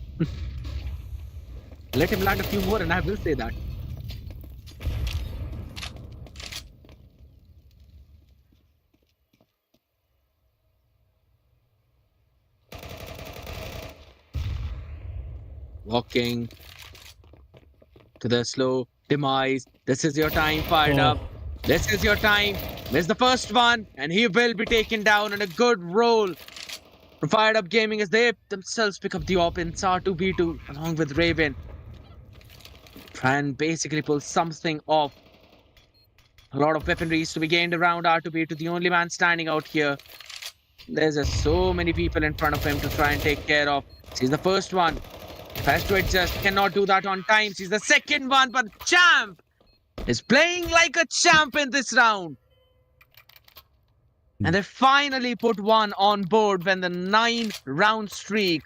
Let him land a few more and I will say that. Walking to the slow demise. This is your time, Firedup. Oh, This is your time. Miss the first one, and he will be taken down on a good roll from Firedup Gaming as they themselves pick up the op in SAR2B2 along with Raven. Try and basically pull something off. A lot of weaponries to be gained around R2B2, the only man standing out here. There's just so many people in front of him to try and take care of. He's the first one. Has to adjust, cannot do that on time. He's the second one, but Champ is playing like a champ in this round. And they finally put one on board when the 9-round streak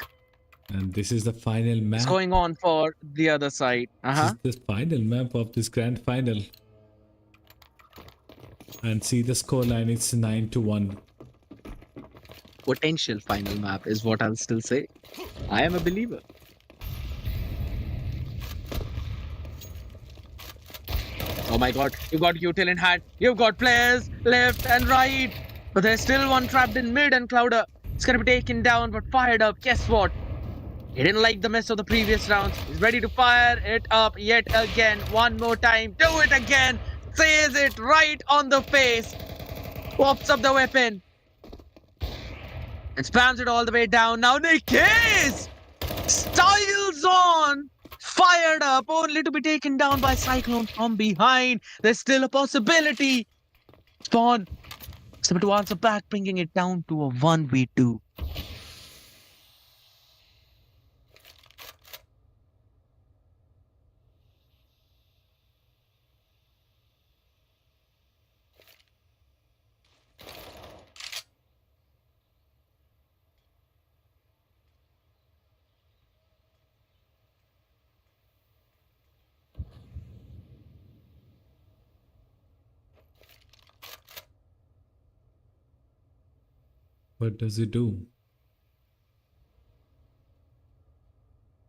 and this is the final is map. going on for the other side. This is the final map of this grand final. And see the scoreline, it's 9-1. Potential final map is what I'll still say. I am a believer. Oh my god, you've got Util in hand, you've got players left and right, but there's still one trapped in mid and Clouder is gonna be taken down but fired up. Guess what? He didn't like the mess of the previous rounds. He's ready to fire it up yet again. One more time, do it again, says it right on the face, pops up the weapon and spams it all the way down. Now Nikes styles on. Fired up, only to be taken down by Cyclone from behind. There's still a possibility. Spawn is able to answer back, bringing it down to a 1v2. What does he do?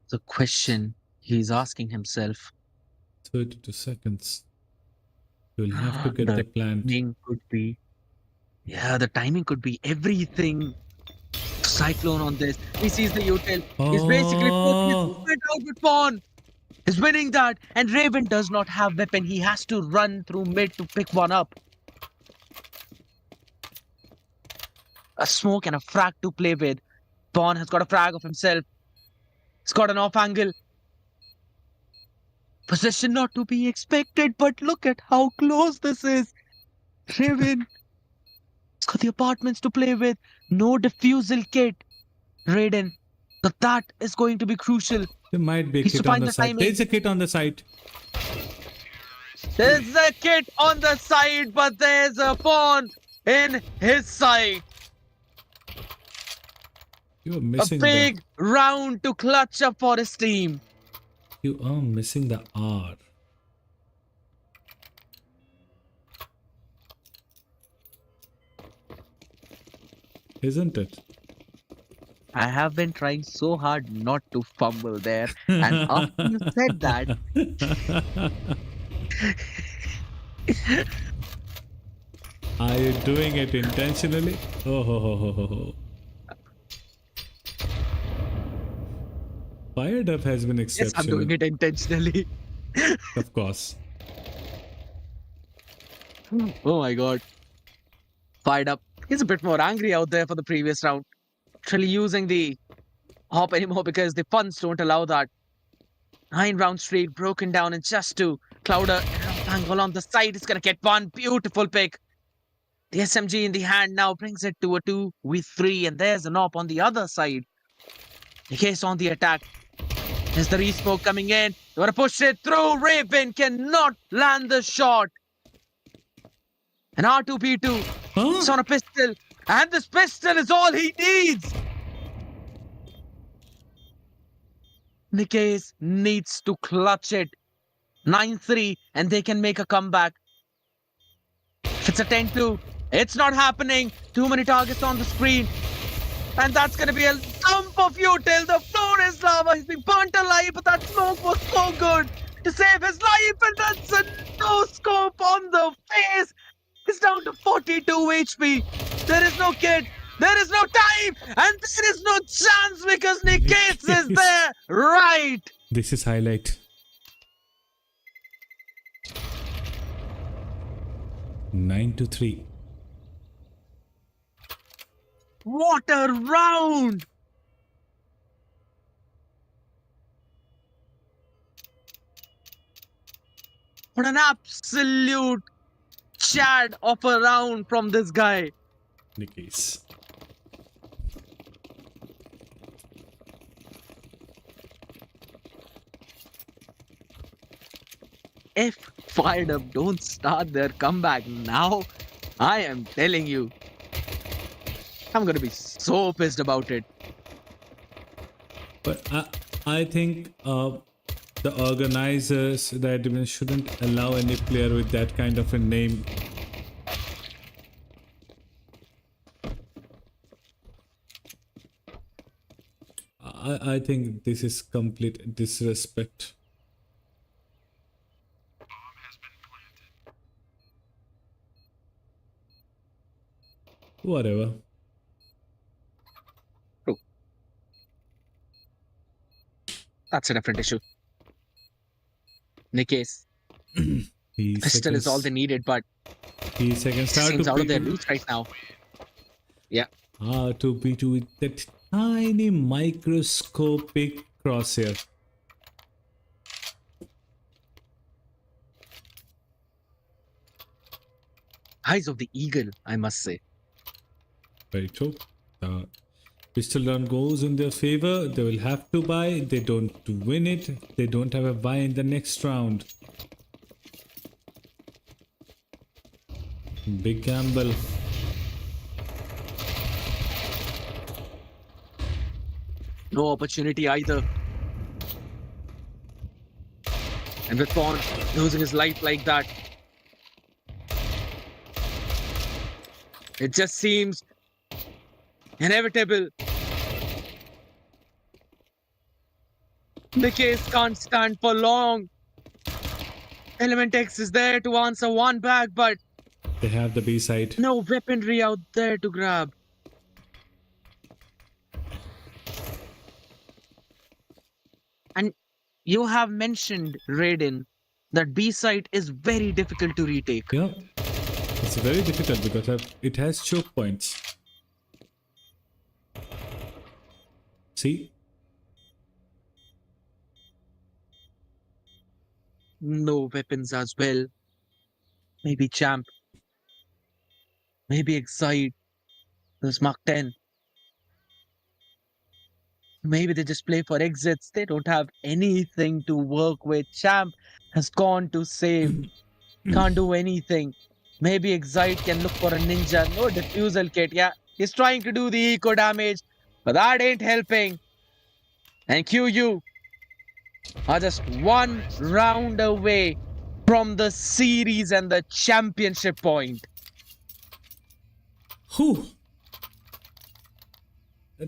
The question he's asking himself. 32 seconds. You'll have to get the plant. Timing could be, yeah, the timing could be everything. Cyclone on this. He sees the util. He's basically putting his movement out with Pawn. He's winning that, and Raven does not have weapon. He has to run through mid to pick one up. A smoke and a frag to play with. Pawn has got a frag of himself. He's got an off angle. Possession not to be expected, but look at how close this is. Raven. He's got the apartments to play with. No defusal kit. Raiden. So that is going to be crucial. There might be a He's to kit on find the the side. timing. There's a kit on the side. There's a kit on the side, but there's a pawn in his side. You are A missing big round to clutch up for his team. You are missing the R. Isn't it? I have been trying so hard not to fumble there. And after you said that, Are you doing it intentionally? Oh, ho, ho, ho, ho, ho. Firedup has been yes, I'm exceptional. doing it intentionally. Of course. Oh my god. Fired up. He's a bit more angry out there for the previous round. Actually using the hop anymore because the funds don't allow that. 9-round streak broken down in just two. Clouder in an Angle on the side is going to get one. Beautiful pick. The SMG in the hand now brings it to a 2v3. And there's an op on the other side. The case on the attack. There's the resmoke coming in. They want to push it through. Raven cannot land the shot. An R2P2. It's on a pistol. And this pistol is all he needs. Nikkei needs to clutch it. 9-3 and they can make a comeback. If it's a 10-2, it's not happening. Too many targets on the screen. And that's going to be a dump of util. The floor is lava. He's been burnt alive, but that smoke was so good to save his life. And that's a no scope on the face. He's down to 42 HP. There is no kit. There is no time. And there is no chance because Nikkei is there. Right. This is highlight. 9-3. What a round! What an absolute chad of a round from this guy. Nikkei. If Firedup don't start their comeback now, I am telling you, I'm gonna be so pissed about it. But I think the organizers, the admin shouldn't allow any player with that kind of a name. I think this is complete disrespect. Whatever. True. That's a different issue. Nikkei, pistol is all they needed, but he second start seems to out of their P2. reach right now. Yeah. To P2 with that tiny microscopic crosshair. Eyes of the eagle, I must say. Very true. Pistol round goes in their favor. They will have to buy. They don't win it. They don't have a buy in the next round. Big gamble. No opportunity either. And with Pawn losing his life like that, it just seems inevitable. Nikkei can't stand for long. Element X is there to answer one back, but They have the B side. no weaponry out there to grab. And you have mentioned, Raiden, that B site is very difficult to retake. Yeah. It's very difficult because it has choke points. See? No weapons as well. Maybe Champ. Maybe Excite. There's Mark 10. Maybe they just play for exits. They don't have anything to work with. Champ has gone to save. Can't do anything. Maybe Excite can look for a ninja. No defusal kit. Yeah, he's trying to do the eco damage, but that ain't helping. And QeeYou are just one round away from the series and the championship point. Whew.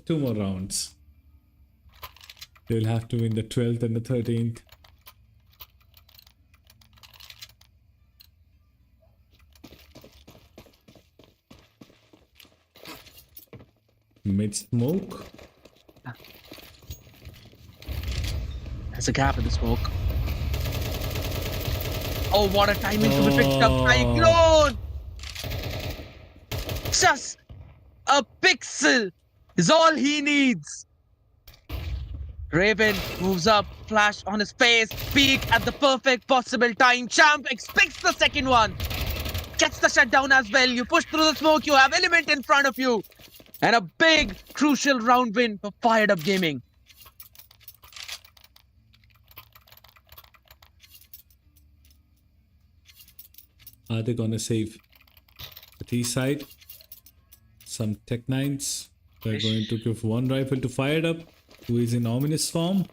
2 more rounds. They'll have to win the 12th and the 13th. Mid smoke. There's a gap in the smoke. Oh, what a timing to be picked up by Clone! Just a pixel is all he needs. Raven moves up, flash on his face, peek at the perfect possible time. Champ expects the second one. Gets the shutdown as well. You push through the smoke, you have Element in front of you. And a big, crucial round win for Fired Up Gaming. Are they gonna save the T side? Some Tech 9s. They're going to give one rifle to Firedup, who is in ominous form.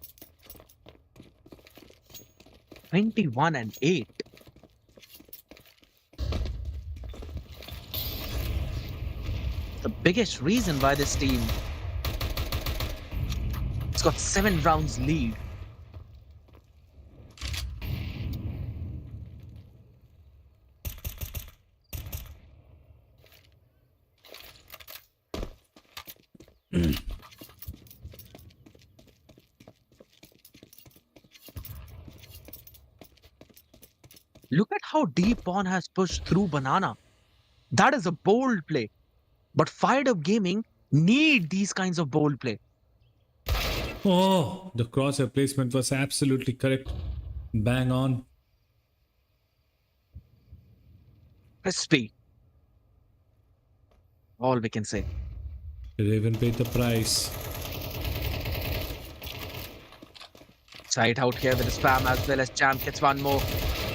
21 and 8. The biggest reason why this team has got 7 rounds lead. Look at how deep Pawn has pushed through Banana. That is a bold play. But Fired Up Gaming need these kinds of bold play. Oh, the crosshair placement was absolutely correct. Bang on. Crispy. All we can say. Raven paid the price. Side out here with the spam as well as Champ gets one more.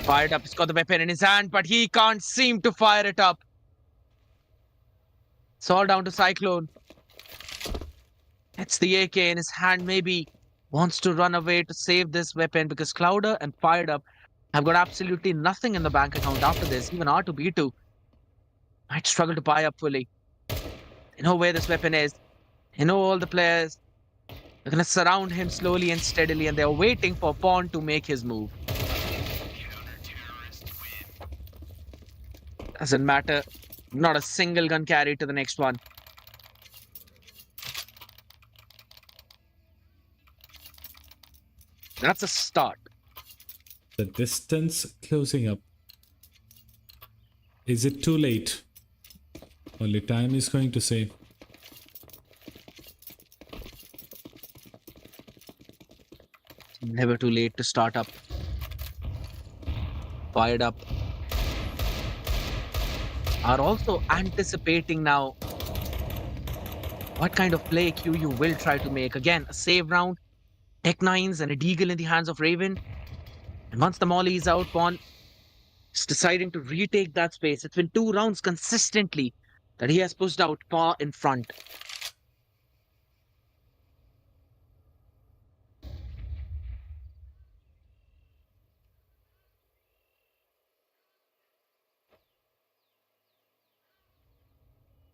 Fired Up, he's got the weapon in his hand, but he can't seem to fire it up. It's all down to Cyclone. It's the AK in his hand, maybe wants to run away to save this weapon because Clouder and Fired Up have got absolutely nothing in the bank account after this. Even R2B2 might struggle to buy up fully. They know where this weapon is. They know all the players. They're going to surround him slowly and steadily, and they're waiting for Pawn to make his move. Doesn't matter. Not a single gun carry to the next one. That's a start. The distance closing up. Is it too late? Only time is going to say. Never too late to start up. Fired Up are also anticipating now what kind of play QeeYou will try to make. Again, a save round, Tech 9s and a Deagle in the hands of Raven. And once the Molly is out, Pawn is deciding to retake that space. It's been 2 rounds consistently that he has pushed out far in front.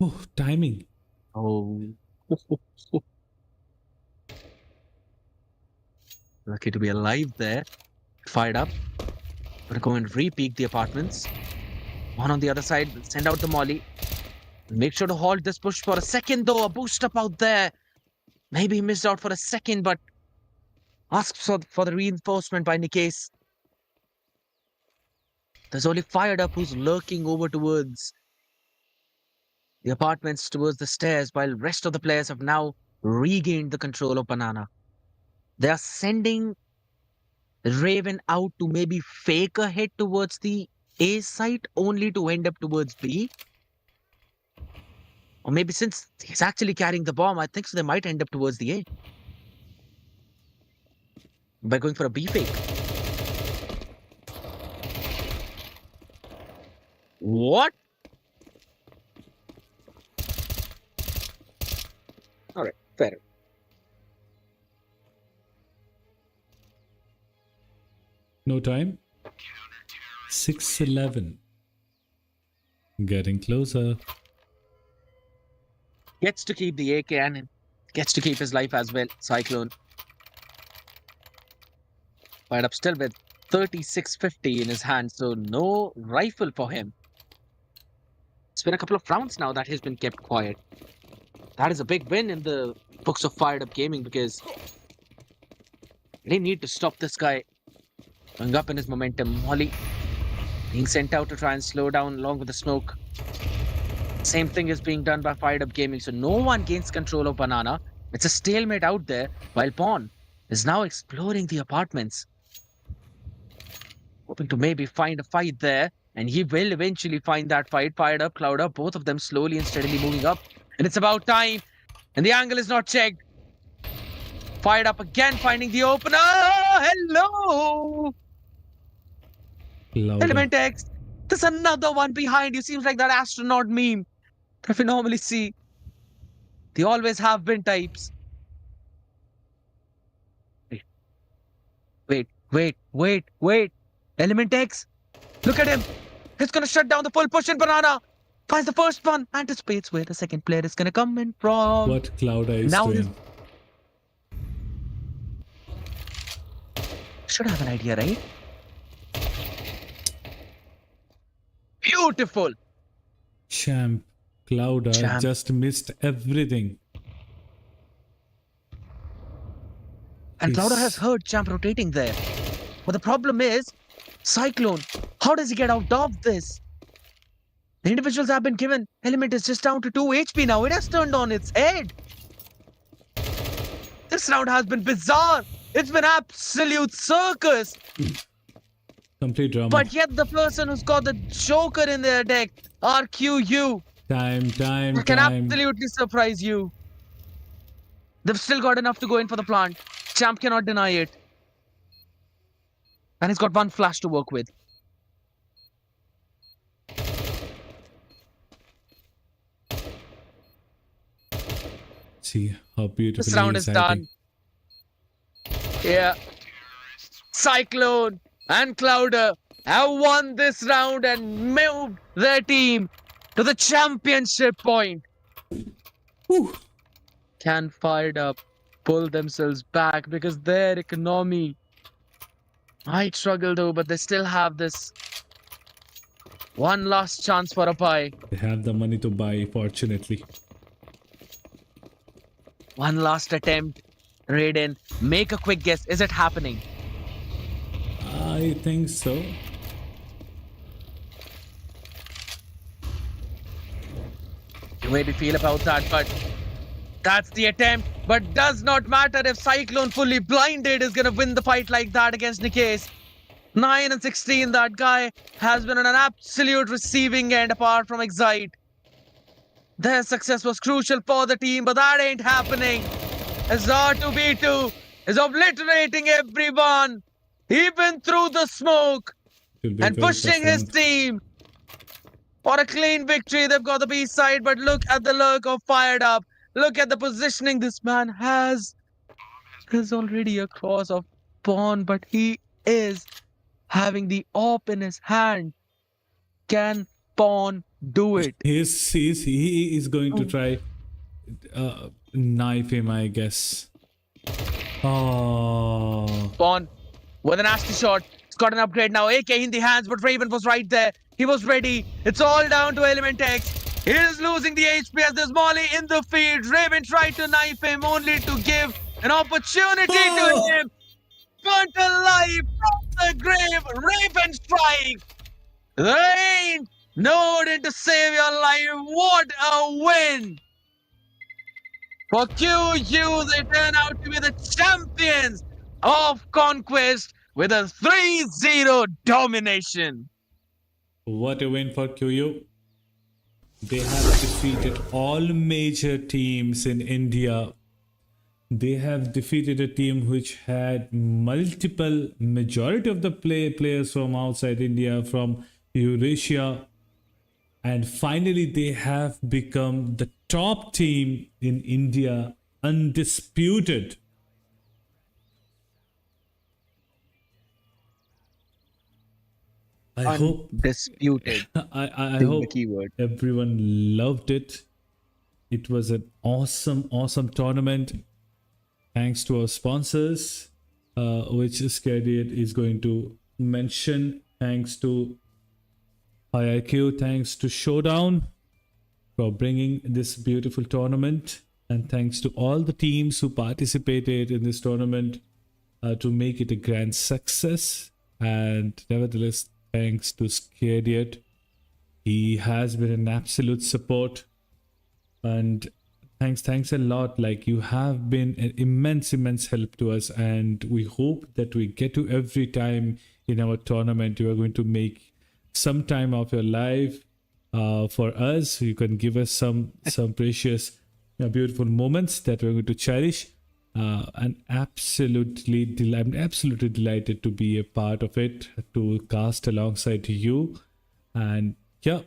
Oh, timing. Oh. Lucky to be alive there. Fired Up. Gonna go and re-peek the apartments. One on the other side, send out the Molly. Make sure to halt this push for a second though. A boost up out there. Maybe he missed out for a second, but asks for the reinforcement by Nikes. There's only Fired Up who's lurking over towards the apartments, towards the stairs, while rest of the players have now regained the control of Banana. They are sending Raven out to maybe fake a hit towards the A site only to end up towards B. Or maybe since he's actually carrying the bomb, I think so they might end up towards the A. By going for a B fake. What? Alright, fair. No time. 6-11. Getting closer. Gets to keep the AK and gets to keep his life as well. Cyclone. Fired Up still with 3650 in his hand, so no rifle for him. It's been a couple of rounds now that he's been kept quiet. That is a big win in the books of Fired Up Gaming because they need to stop this guy going up in his momentum. Molly being sent out to try and slow down along with the smoke. Same thing is being done by Fired Up Gaming, so no one gains control of Banana. It's a stalemate out there while Pawn is now exploring the apartments, hoping to maybe find a fight there. And he will eventually find that fight. Fired up, Cloud up, both of them slowly and steadily moving up. And it's about time. And the angle is not checked. Fired up again, finding the opener. Hello! Louder. Element X. There's another one behind you. Seems like that astronaut meme that we normally see. They always have been types. Wait. Element X. Look at him. He's going to shut down the full push in Banana. Finds the first one. Anticipates where the second player is going to come in from. What Clouder is Now doing. Should have an idea, right? Beautiful. Champ. Clouder Champ. just missed everything. And Clouder has Yes. heard Champ rotating there. But the problem is, Cyclone, how does he get out of this? The individuals have been given. Element is just down to 2 HP now. It has turned on its head. This round has been bizarre. It's been absolute circus. Complete drama. But yet the person who's got the Joker in their deck, QeeYou, Time. can absolutely surprise you. They've still got enough to go in for the plant. Champ cannot deny it. And he's got one flash to work with. See how beautiful This round is done. Yeah. Cyclone and Clouder have won this round and moved their team to the championship point. Whew. Can Firedup pull themselves back because their economy might struggle though, but they still have this one last chance for a pie. They have the money to buy, fortunately. One last attempt. Raiden, make a quick guess. Is it happening? I think so. You maybe feel about that, but that's the attempt. But does not matter if Cyclone fully blinded is gonna win the fight like that against Nikes. 9 and 16, that guy has been on an absolute receiving end apart from Excite. Their success was crucial for the team, but that ain't happening. As R2B2 is obliterating everyone, even through the smoke, Should be and very pushing tough his round. team for a clean victory. They've got the B side, but look at the look of Fired Up. Look at the positioning this man has. There's already a cross of pawn, but he is having the op in his hand. Can pawn do it? He is going to try knife him, I guess. Oh, Pawn with a nasty shot. It's got an upgrade now. AK in the hands, but Raven was right there. He was ready. It's all down to Element X. He is losing the HP as there's Molly in the field. Raven tried to knife him only to give an opportunity Oh. to him. Burnt alive from the grave. Raven strike. There ain't no one to save your life. What a win! For QeeYou, they turn out to be the champions of Conquest with a 3-0 domination. what a win for QeeYou. They have defeated all major teams in India. They have defeated a team which had multiple majority of the players from outside India, from Eurasia. And finally, they have become the top team in India, undisputed. I hope Undisputed. I Being hope the keyword. everyone loved it. It was an awesome tournament. Thanks to our sponsors, which Scared is going to mention. Thanks to IIQ, thanks to Showdown for bringing this beautiful tournament, and thanks to all the teams who participated in this tournament to make it a grand success. And nevertheless, thanks to Scared, he has been an absolute support. And Thanks a lot. Like, you have been an immense help to us, and we hope that we get to every time in our tournament. You are going to make some time of your life for us. You can give us some precious, beautiful moments that we're going to cherish. And I'm absolutely delighted to be a part of it, to cast alongside you. And yeah,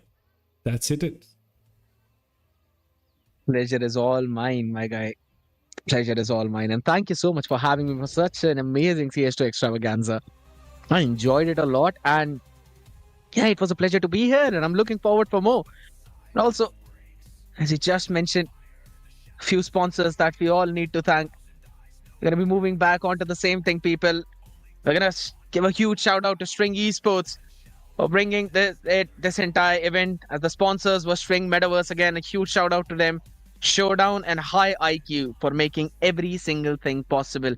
that's it. Pleasure is all mine, my guy. Pleasure is all mine. And thank you so much for having me for such an amazing CS2 extravaganza. I enjoyed it a lot. And yeah, it was a pleasure to be here. And I'm looking forward for more. And also, as you just mentioned, a few sponsors that we all need to thank. We're going to be moving back onto the same thing, people. We're going to give a huge shout out to String Esports for bringing this entire event. As the sponsors were String Metaverse again, a huge shout out to them. Showdown and High IQ for making every single thing possible.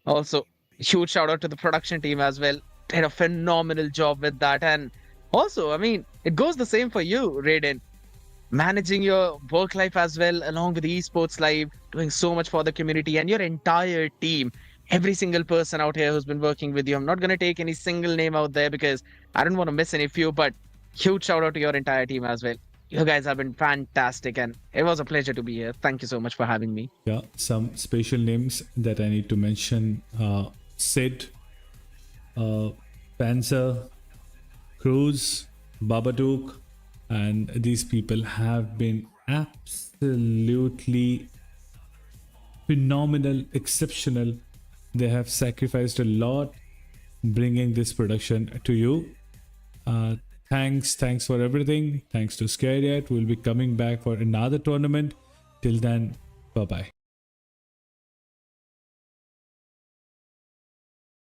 Also, huge shout out to the production team as well. Did a phenomenal job with that. And also, I mean, it goes the same for you, Raiden. Managing your work life as well, along with esports life, doing so much for the community and your entire team. Every single person out here who's been working with you. I'm not going to take any single name out there because I don't want to miss any few, but huge shout out to your entire team as well. You guys have been fantastic and it was a pleasure to be here. Thank you so much for having me. Yeah, some special names that I need to mention: Sid, Panzer, Cruz, Babadook, and these people have been absolutely phenomenal, exceptional. They have sacrificed a lot bringing this production to you. Thanks for everything. Thanks to Scared Yet. We'll be coming back for another tournament. Till then, bye bye.